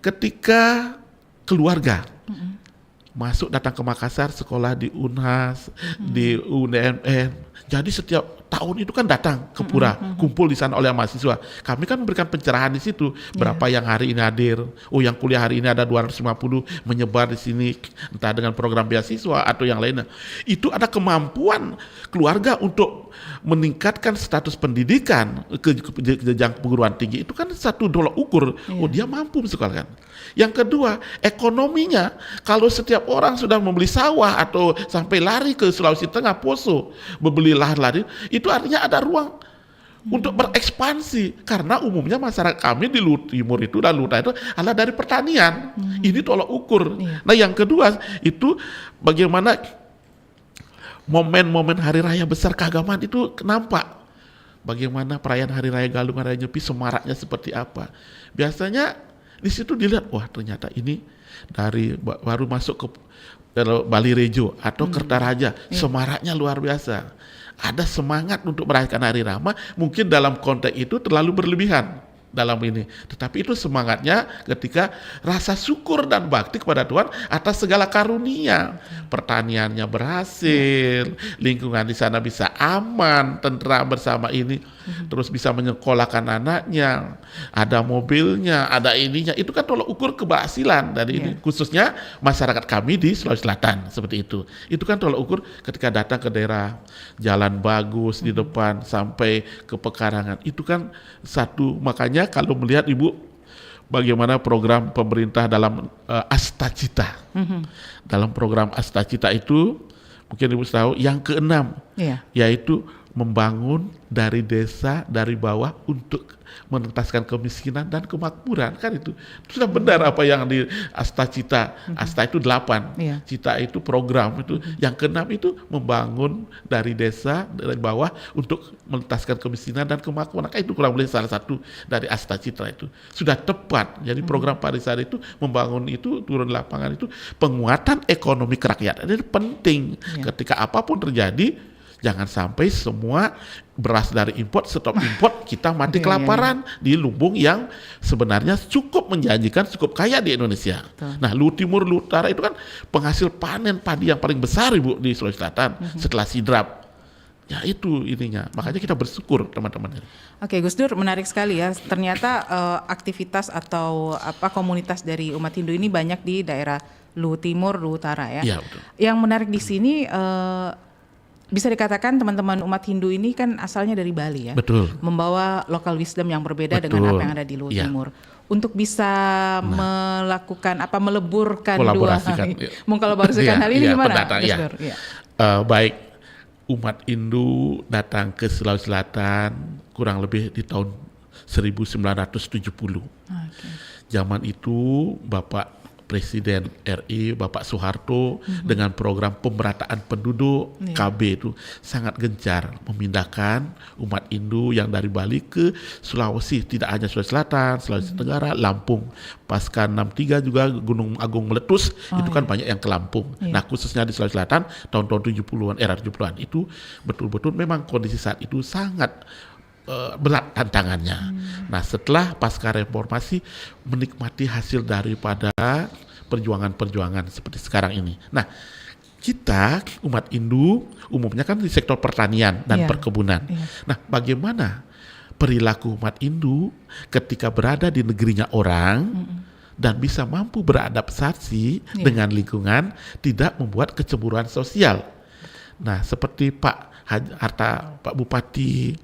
ketika keluarga masuk datang ke Makassar, sekolah di Unhas, di UNMN. Jadi setiap tahun itu kan datang ke pura, kumpul di sana oleh mahasiswa. Kami kan memberikan pencerahan di situ, berapa yang hari ini hadir. Yang kuliah hari ini ada 250 menyebar di sini, entah dengan program beasiswa atau yang lainnya. Itu ada kemampuan keluarga untuk meningkatkan status pendidikan ke jenjang perguruan tinggi. Itu kan satu tolak ukur. Dia mampu mensekolahkan. Yang kedua, ekonominya. Kalau setiap orang sudah membeli sawah atau sampai lari ke Sulawesi Tengah, Poso, membeli lahan lari, itu artinya ada ruang untuk berekspansi. Karena umumnya masyarakat kami di Timur itu dan Luta itu adalah dari pertanian. Ini tolak ukur. Nah, yang kedua itu bagaimana momen-momen hari raya besar keagamaan itu nampak. Bagaimana perayaan hari raya Galung, hari raya Nyepi, semaraknya seperti apa. Biasanya di situ dilihat, ternyata ini dari baru masuk ke Bali Rejo atau Kertaraja, semaraknya luar biasa. Ada semangat untuk merayakan hari Rama, mungkin dalam konteks itu terlalu berlebihan dalam ini. Tetapi itu semangatnya ketika rasa syukur dan bakti kepada Tuhan atas segala karunia. Pertaniannya berhasil, lingkungan di sana bisa aman, tentram bersama ini, terus bisa menyekolahkan anaknya, ada mobilnya, ada ininya. Itu kan tolak ukur keberhasilan dari ini, khususnya masyarakat kami di Sulawesi Selatan seperti itu. Itu kan tolak ukur ketika datang ke daerah, jalan bagus di depan sampai ke pekarangan. Itu kan satu, makanya kalau melihat Ibu bagaimana program pemerintah dalam Astacita. Dalam program Astacita itu mungkin Ibu tahu yang ke-6 yaitu membangun dari desa, dari bawah untuk menuntaskan kemiskinan dan kemakmuran, kan itu sudah benar apa yang di Asta Cita. Asta itu 8, Cita itu program itu, yang ke-6 itu membangun dari desa, dari bawah untuk menuntaskan kemiskinan dan kemakmuran. Itu kurang lebih salah satu dari Asta Cita itu sudah tepat. Jadi program Parisade itu membangun itu, turun lapangan itu penguatan ekonomi kerakyatan ini penting. Ketika apapun terjadi, jangan sampai semua beras dari import, stop import, kita mati kelaparan di lumbung yang sebenarnya cukup menjanjikan, cukup kaya di Indonesia. Nah, Luwu Timur, Luwu Utara itu kan penghasil panen padi yang paling besar, Ibu, di Sulawesi Selatan setelah Sidrap. Ya itu ininya, makanya kita bersyukur teman-teman. Oke, Gus Dur, menarik sekali ya. Ternyata aktivitas atau komunitas dari umat Hindu ini banyak di daerah Luwu Timur, Luwu Utara ya. Iya, betul. Yang menarik di sini bisa dikatakan teman-teman umat Hindu ini kan asalnya dari Bali ya. Betul. Membawa local wisdom yang berbeda dengan apa yang ada di Luwu Timur. Untuk bisa melakukan meleburkan mengkolaborasikan hal ini gimana? Baik, umat Hindu datang ke Sulawesi Selatan kurang lebih di tahun 1970. Zaman itu Bapak Presiden RI Bapak Soeharto dengan program pemerataan penduduk KB itu sangat gencar memindahkan umat Hindu yang dari Bali ke Sulawesi, tidak hanya Sulawesi Selatan, Sulawesi Tenggara, Lampung. Pasca 63 juga Gunung Agung meletus, itu kan banyak yang ke Lampung. Nah, khususnya di Sulawesi Selatan tahun-tahun 70-an, era 70-an itu betul-betul memang kondisi saat itu sangat berat tantangannya. Nah, setelah pasca reformasi menikmati hasil daripada perjuangan-perjuangan seperti sekarang ini. Nah, kita umat Hindu umumnya kan di sektor pertanian dan perkebunan. Nah, bagaimana perilaku umat Hindu ketika berada di negerinya orang dan bisa mampu beradaptasi dengan lingkungan, tidak membuat kecemburuan sosial. Nah, seperti Pak Harta, Pak Bupati,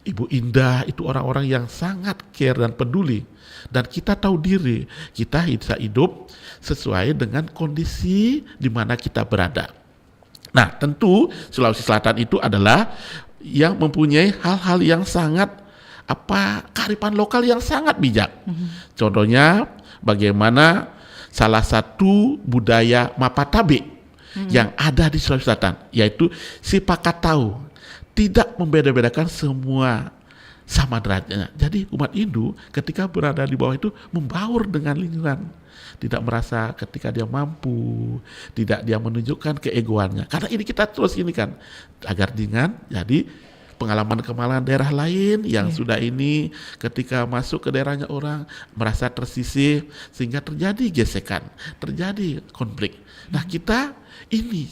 Ibu Indah, itu orang-orang yang sangat care dan peduli. Dan kita tahu diri, kita bisa hidup sesuai dengan kondisi di mana kita berada. Nah, tentu Sulawesi Selatan itu adalah yang mempunyai hal-hal yang sangat kearifan lokal yang sangat bijak. Contohnya bagaimana salah satu budaya Mapatabe yang ada di Sulawesi Selatan, yaitu si Pakatau, tidak membeda-bedakan semua sama derajatnya. Jadi umat Hindu ketika berada di bawah itu membaur dengan lingkungan, tidak merasa ketika dia mampu, tidak dia menunjukkan keegoannya. Karena ini kita terus ini kan agar dengan jadi pengalaman-pengalaman daerah lain yang sudah ini ketika masuk ke daerahnya orang merasa tersisih sehingga terjadi gesekan, terjadi konflik. Nah, kita ini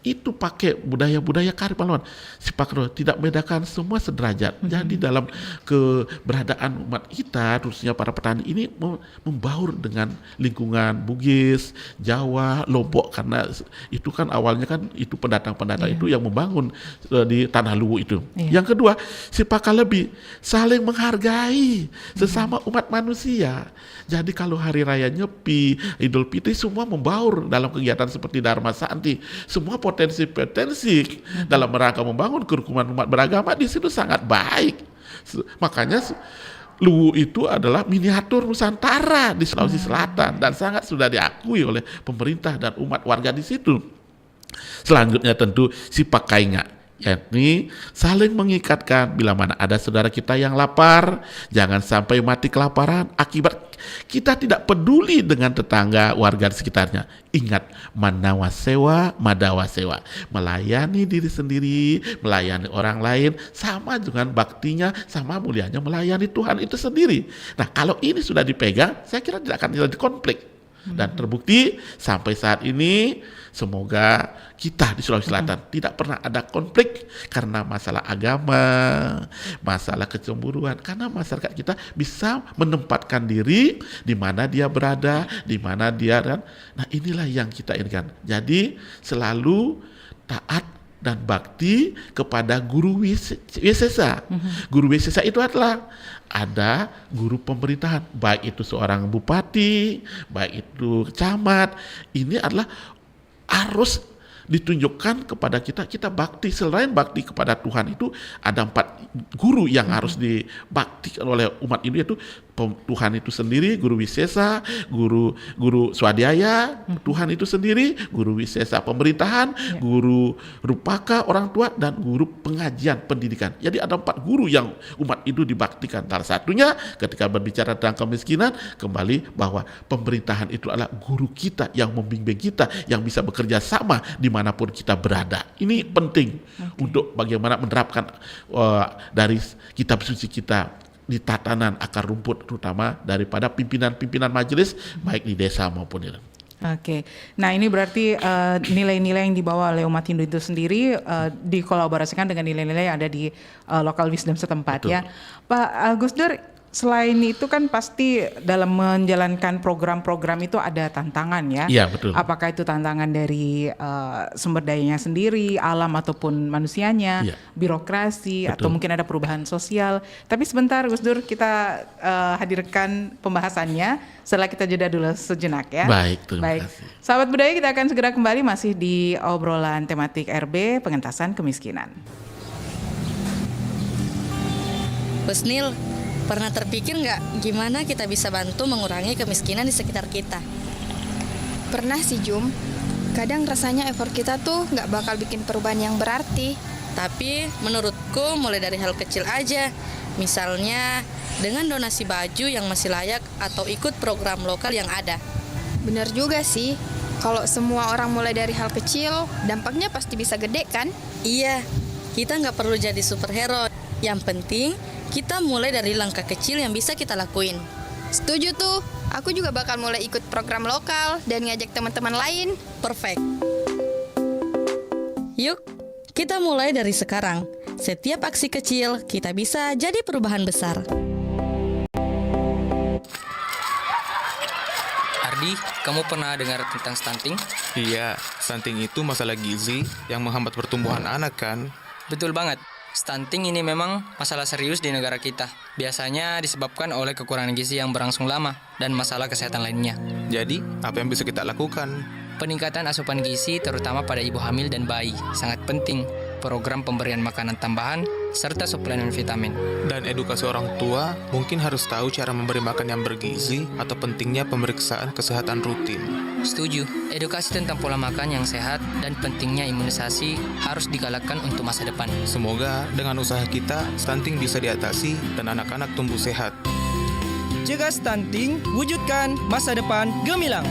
itu pakai budaya-budaya kearifan lokal. Si Pakro tidak membedakan semua sederajat. Jadi dalam keberadaan umat kita, khususnya para petani ini membaur dengan lingkungan Bugis, Jawa, Lombok, karena itu kan awalnya kan itu pendatang-pendatang itu yang membangun di Tanah Luwu itu. Yang kedua, si Pakalebi saling menghargai sesama umat manusia. Jadi kalau hari raya Nyepi, Idul Fitri, semua membaur dalam kegiatan seperti Dharma Santi. Semua potensi-potensi dalam rangka membangun kerukunan umat beragama di situ sangat baik. Makanya Luwu itu adalah miniatur Nusantara di Sulawesi Selatan dan sangat sudah diakui oleh pemerintah dan umat warga di situ. Selanjutnya tentu si Pakainga, yakni saling mengikatkan. Bila mana ada saudara kita yang lapar, jangan sampai mati kelaparan akibat kita tidak peduli dengan tetangga warga di sekitarnya. Ingat, manawa sewa, madawa sewa, melayani diri sendiri, melayani orang lain, sama dengan baktinya, sama mulianya melayani Tuhan itu sendiri. Nah, kalau ini sudah dipegang, saya kira tidak akan terjadi konflik. Dan terbukti sampai saat ini semoga kita di Sulawesi Selatan tidak pernah ada konflik karena masalah agama, masalah kecemburuan, karena masyarakat kita bisa menempatkan diri di mana dia berada, di mana dia dan nah inilah yang kita inginkan. Jadi selalu taat dan bakti kepada guru wisesa. Guru wisesa itu adalah ada guru pemerintahan, baik itu seorang bupati, baik itu camat. Ini adalah harus ditunjukkan kepada kita bakti. Selain bakti kepada Tuhan itu ada 4 guru yang harus dibaktikan oleh umat Hindu, yaitu Tuhan itu sendiri, guru wisesa, guru swadhyaya, Tuhan itu sendiri, guru wisesa pemerintahan, guru rupaka orang tua, dan guru pengajian pendidikan. Jadi ada 4 guru yang umat Hindu dibaktikan. Salah satunya ketika berbicara tentang kemiskinan, kembali bahwa pemerintahan itu adalah guru kita yang membimbing kita, yang bisa bekerja sama dimanapun kita berada. Ini penting untuk bagaimana menerapkan dari kitab suci kita di tatanan akar rumput, terutama daripada pimpinan-pimpinan majelis baik di desa maupun di Oke, nah ini berarti nilai-nilai yang dibawa oleh umat Hindu itu sendiri dikolaborasikan dengan nilai-nilai yang ada di local wisdom setempat. Betul. Ya, Pak Gus Dur. Selain itu kan pasti dalam menjalankan program-program itu ada tantangan ya. Iya, betul. Apakah itu tantangan dari sumber dayanya sendiri, alam ataupun manusianya, birokrasi, betul, atau mungkin ada perubahan sosial. Tapi sebentar Gus Dur, kita hadirkan pembahasannya setelah kita jeda dulu sejenak ya. Baik, terima kasih. Sahabat budaya, kita akan segera kembali masih di obrolan tematik RB pengentasan kemiskinan. Husnil, pernah terpikir nggak gimana kita bisa bantu mengurangi kemiskinan di sekitar kita? Pernah sih Jum, kadang rasanya effort kita tuh nggak bakal bikin perubahan yang berarti. Tapi menurutku mulai dari hal kecil aja. Misalnya dengan donasi baju yang masih layak atau ikut program lokal yang ada. Bener juga sih, kalau semua orang mulai dari hal kecil, dampaknya pasti bisa gede kan? Iya, kita nggak perlu jadi superhero. Yang penting kita mulai dari langkah kecil yang bisa kita lakuin. Setuju tuh, aku juga bakal mulai ikut program lokal dan ngajak teman-teman lain. Perfect. Yuk, kita mulai dari sekarang. Setiap aksi kecil, kita bisa jadi perubahan besar. Ardi, kamu pernah dengar tentang stunting? Iya, stunting itu masalah gizi yang menghambat pertumbuhan anak kan? Betul banget. Stunting ini memang masalah serius di negara kita. Biasanya disebabkan oleh kekurangan gizi yang berlangsung lama dan masalah kesehatan lainnya. Jadi, apa yang bisa kita lakukan? Peningkatan asupan gizi terutama pada ibu hamil dan bayi sangat penting. Program pemberian makanan tambahan serta suplemen vitamin. Dan edukasi orang tua mungkin harus tahu cara memberi makan yang bergizi atau pentingnya pemeriksaan kesehatan rutin. Setuju, edukasi tentang pola makan yang sehat dan pentingnya imunisasi harus digalakkan untuk masa depan. Semoga dengan usaha kita, stunting bisa diatasi dan anak-anak tumbuh sehat. Cegah stunting, wujudkan masa depan gemilang.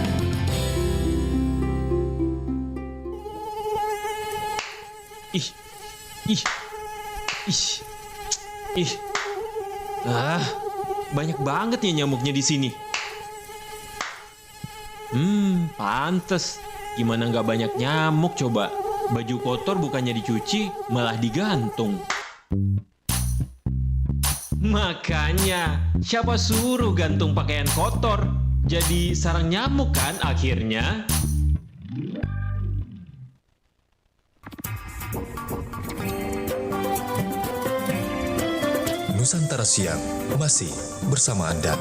Banyak banget ya nyamuknya di sini. Pantes. Gimana nggak banyak nyamuk coba? Baju kotor bukannya dicuci, malah digantung. Makanya, siapa suruh gantung pakaian kotor? Jadi sarang nyamuk kan akhirnya? Nusantara Siang masih bersama Anda.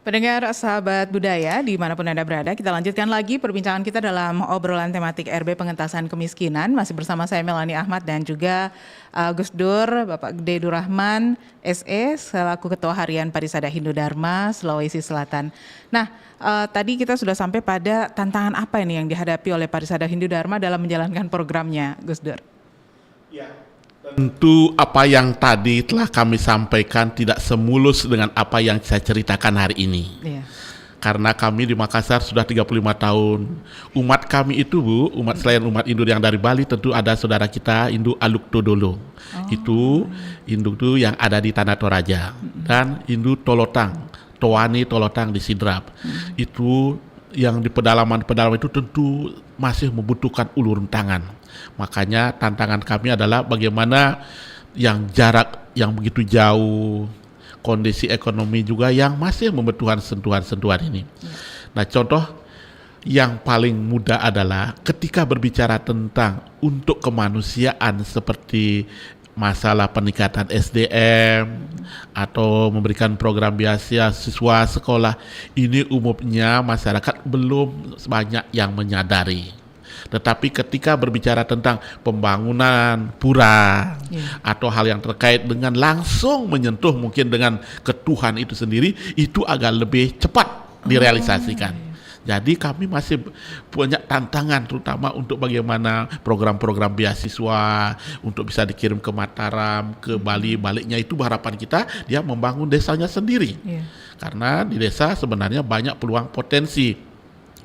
Pendengar sahabat budaya dimanapun Anda berada, kita lanjutkan lagi perbincangan kita dalam obrolan tematik RB pengentasan kemiskinan. Masih bersama saya Melani Ahmad dan juga Gus Dur, Bapak Gede Durrahman SE selaku Ketua Harian Parisada Hindu Dharma Sulawesi Selatan. Nah, tadi kita sudah sampai pada tantangan apa ini yang dihadapi oleh Parisada Hindu Dharma dalam menjalankan programnya, Gus Dur? Ya. Tentu apa yang tadi telah kami sampaikan tidak semulus dengan apa yang saya ceritakan hari ini. Iya. Karena kami di Makassar sudah 35 tahun. Umat kami itu Bu, selain umat Hindu yang dari Bali, tentu ada saudara kita Hindu Aluk Todolo. Itu Hindu itu yang ada di Tanah Toraja. Dan Hindu Tolotang, Toani Tolotang di Sidrap. Itu yang di pedalaman itu tentu masih membutuhkan uluran tangan. Makanya tantangan kami adalah bagaimana yang jarak yang begitu jauh, kondisi ekonomi juga yang masih membutuhkan sentuhan-sentuhan ini. Nah, contoh yang paling mudah adalah ketika berbicara tentang untuk kemanusiaan seperti masalah peningkatan SDM atau memberikan program beasiswa sekolah, ini umumnya masyarakat belum banyak yang menyadari. Tetapi ketika berbicara tentang pembangunan pura atau hal yang terkait dengan langsung menyentuh mungkin dengan ketuhan itu sendiri, itu agak lebih cepat direalisasikan. Jadi kami masih punya tantangan terutama untuk bagaimana program-program beasiswa untuk bisa dikirim ke Mataram, ke Bali, baliknya itu harapan kita dia membangun desanya sendiri. Karena di desa sebenarnya banyak peluang potensi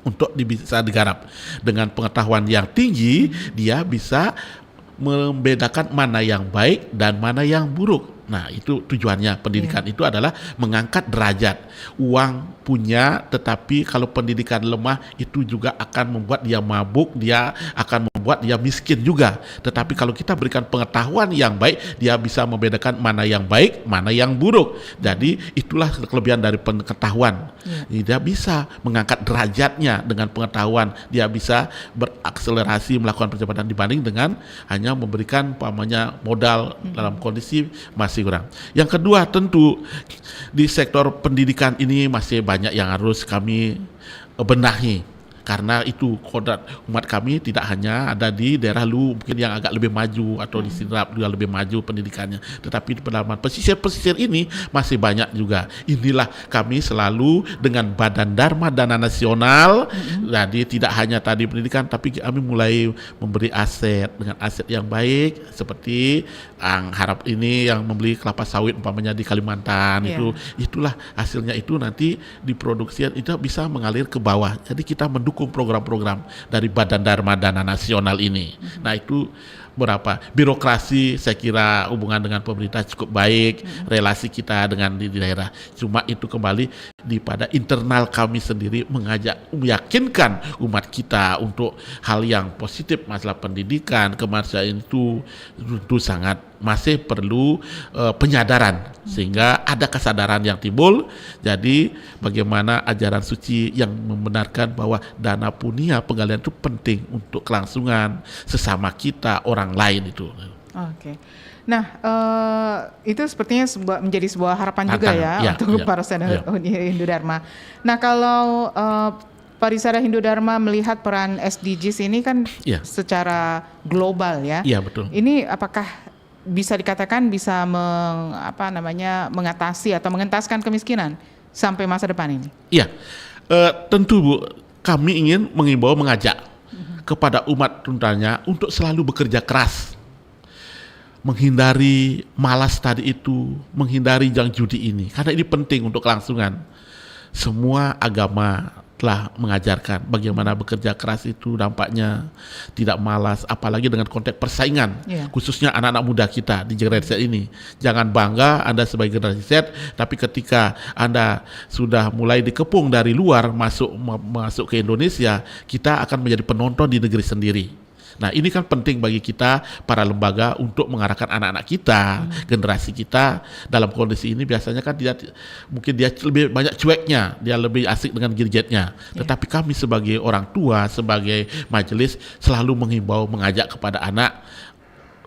untuk bisa digarap. Dengan pengetahuan yang tinggi, dia bisa membedakan mana yang baik dan mana yang buruk. Nah, itu tujuannya pendidikan itu adalah mengangkat derajat. Uang punya, tetapi kalau pendidikan lemah itu juga akan membuat dia mabuk, dia akan membuat dia miskin juga. Tetapi kalau kita berikan pengetahuan yang baik, dia bisa membedakan mana yang baik, mana yang buruk. Jadi itulah kelebihan dari pengetahuan. Dia bisa mengangkat derajatnya dengan pengetahuan. Dia bisa berakselerasi melakukan percepatan dibanding dengan hanya memberikan modal dalam kondisi masih kurang. Yang kedua, tentu di sektor pendidikan ini masih banyak yang harus kami benahi. Karena itu kodrat umat kami tidak hanya ada di daerah mungkin yang agak lebih maju atau di Sidrap juga lebih maju pendidikannya, tetapi di pedalaman pesisir ini masih banyak juga. Inilah kami selalu dengan Badan Dharma Dana Nasional, jadi tidak hanya tadi pendidikan, tapi kami mulai memberi aset dengan aset yang baik seperti harap ini yang membeli kelapa sawit umpamanya di Kalimantan, itulah hasilnya itu nanti diproduksi itu bisa mengalir ke bawah. Jadi kita mendukung program-program dari Badan Dharma Dana Nasional ini. Nah, itu berapa birokrasi saya kira hubungan dengan pemerintah cukup baik, relasi kita dengan di daerah. Cuma itu kembali pada internal kami sendiri meyakinkan umat kita untuk hal yang positif masalah pendidikan, kemanusiaan itu tentu sangat masih perlu penyadaran sehingga ada kesadaran yang timbul. Jadi bagaimana ajaran suci yang membenarkan bahwa dana punya penggalian itu penting untuk kelangsungan sesama kita orang lain itu. Oke. Nah, itu sepertinya menjadi sebuah harapan juga untuk para sadar Hindu Dharma. Nah, kalau Parisada Hindu Dharma melihat peran SDGs ini kan secara global ya. Iya, betul. Ini apakah bisa dikatakan bisa mengatasi atau mengentaskan kemiskinan sampai masa depan ini? Iya, tentu Bu, kami ingin mengimbau mengajak kepada umat tuntanya untuk selalu bekerja keras, menghindari malas tadi itu, menghindari jang judi ini, karena ini penting untuk kelangsungan. Semua agama telah mengajarkan bagaimana bekerja keras itu dampaknya tidak malas, apalagi dengan konteks persaingan, khususnya anak-anak muda kita di generasi Z ini. Jangan bangga Anda sebagai generasi Z, tapi ketika Anda sudah mulai dikepung dari luar masuk ke Indonesia, kita akan menjadi penonton di negeri sendiri. Nah, ini kan penting bagi kita para lembaga untuk mengarahkan anak-anak kita, generasi kita dalam kondisi ini biasanya kan mungkin dia lebih banyak cueknya, dia lebih asik dengan gadgetnya. Tetapi kami sebagai orang tua, sebagai majelis selalu menghimbau, mengajak kepada anak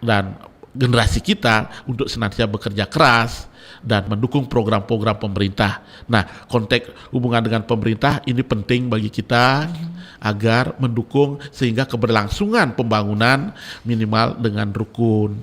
dan generasi kita untuk senantiasa bekerja keras dan mendukung program-program pemerintah. Nah, konteks hubungan dengan pemerintah ini penting bagi kita agar mendukung sehingga keberlangsungan pembangunan minimal dengan rukun,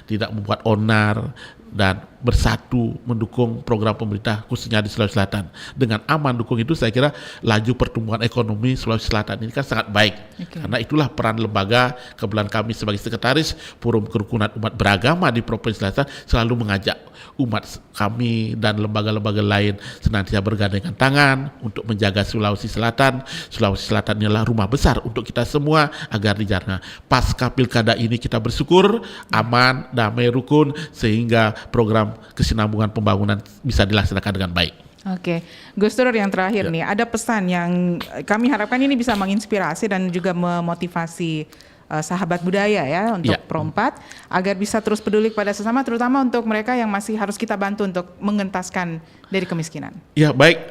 tidak membuat onar dan bersatu mendukung program pemerintah khususnya di Sulawesi Selatan. Dengan aman dukung itu saya kira laju pertumbuhan ekonomi Sulawesi Selatan ini kan sangat baik. Karena itulah peran lembaga, kebetulan kami sebagai sekretaris Forum Kerukunan Umat Beragama di Provinsi Selatan selalu mengajak umat kami dan lembaga-lembaga lain senantiasa bergandengan tangan untuk menjaga Sulawesi Selatan. Sulawesi Selatan adalah rumah besar untuk kita semua agar dijaga. Pasca pilkada ini kita bersyukur aman, damai, rukun sehingga program kesinambungan pembangunan bisa dilaksanakan dengan baik. Oke, Gus Dur yang terakhir nih, ada pesan yang kami harapkan ini bisa menginspirasi dan juga memotivasi sahabat budaya ya untuk Pro 4 agar bisa terus peduli kepada sesama, terutama untuk mereka yang masih harus kita bantu untuk mengentaskan dari kemiskinan. Ya baik,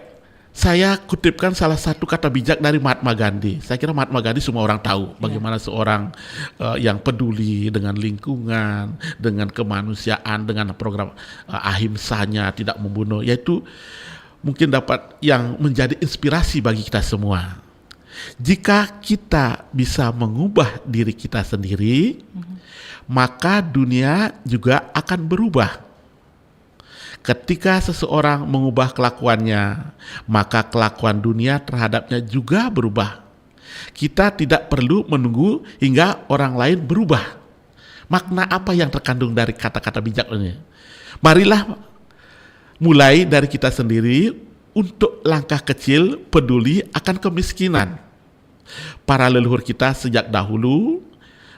saya kutipkan salah satu kata bijak dari Mahatma Gandhi. Saya kira Mahatma Gandhi semua orang tahu bagaimana seorang yang peduli dengan lingkungan, dengan kemanusiaan, dengan program ahimsanya, tidak membunuh, yaitu mungkin dapat yang menjadi inspirasi bagi kita semua. Jika kita bisa mengubah diri kita sendiri, maka dunia juga akan berubah. Ketika seseorang mengubah kelakuannya, maka kelakuan dunia terhadapnya juga berubah. Kita tidak perlu menunggu hingga orang lain berubah. Makna apa yang terkandung dari kata-kata bijak ini? Marilah mulai dari kita sendiri untuk langkah kecil peduli akan kemiskinan. Para leluhur kita sejak dahulu,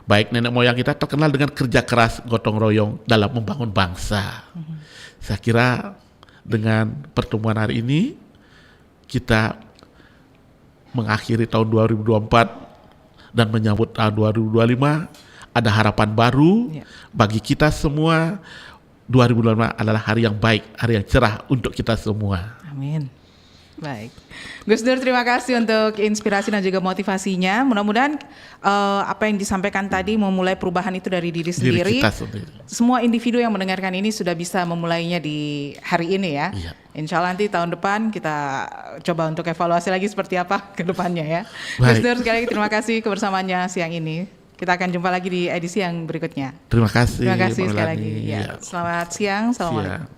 baik nenek moyang kita, terkenal dengan kerja keras gotong royong dalam membangun bangsa. Saya kira dengan pertemuan hari ini kita mengakhiri tahun 2024 dan menyambut tahun 2025, ada harapan baru bagi kita semua. 2025 adalah hari yang baik, hari yang cerah untuk kita semua. Amin. Baik, Gus Dur, terima kasih untuk inspirasi dan juga motivasinya. Mudah-mudahan apa yang disampaikan tadi memulai perubahan itu dari diri sendiri. Kita sendiri. Semua individu yang mendengarkan ini sudah bisa memulainya di hari ini ya. Iya. Insya Allah nanti tahun depan kita coba untuk evaluasi lagi seperti apa ke depannya ya. Gus Baik. Dur, sekali lagi terima kasih kebersamaannya siang ini. Kita akan jumpa lagi di edisi yang berikutnya. Terima kasih. Terima kasih Mbak sekali Melani. lagi. Ya. Ya. Selamat siang. Assalamualaikum. Siang.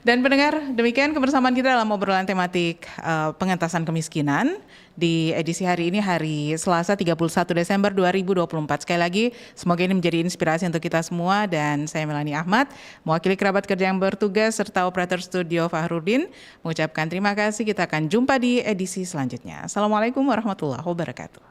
Dan pendengar, demikian kebersamaan kita dalam obrolan tematik pengentasan kemiskinan di edisi hari ini, hari Selasa 31 Desember 2024. Sekali lagi, semoga ini menjadi inspirasi untuk kita semua, dan saya Melani Ahmad, mewakili kerabat kerja yang bertugas serta operator studio Fahrudin, mengucapkan terima kasih. Kita akan jumpa di edisi selanjutnya. Assalamualaikum warahmatullahi wabarakatuh.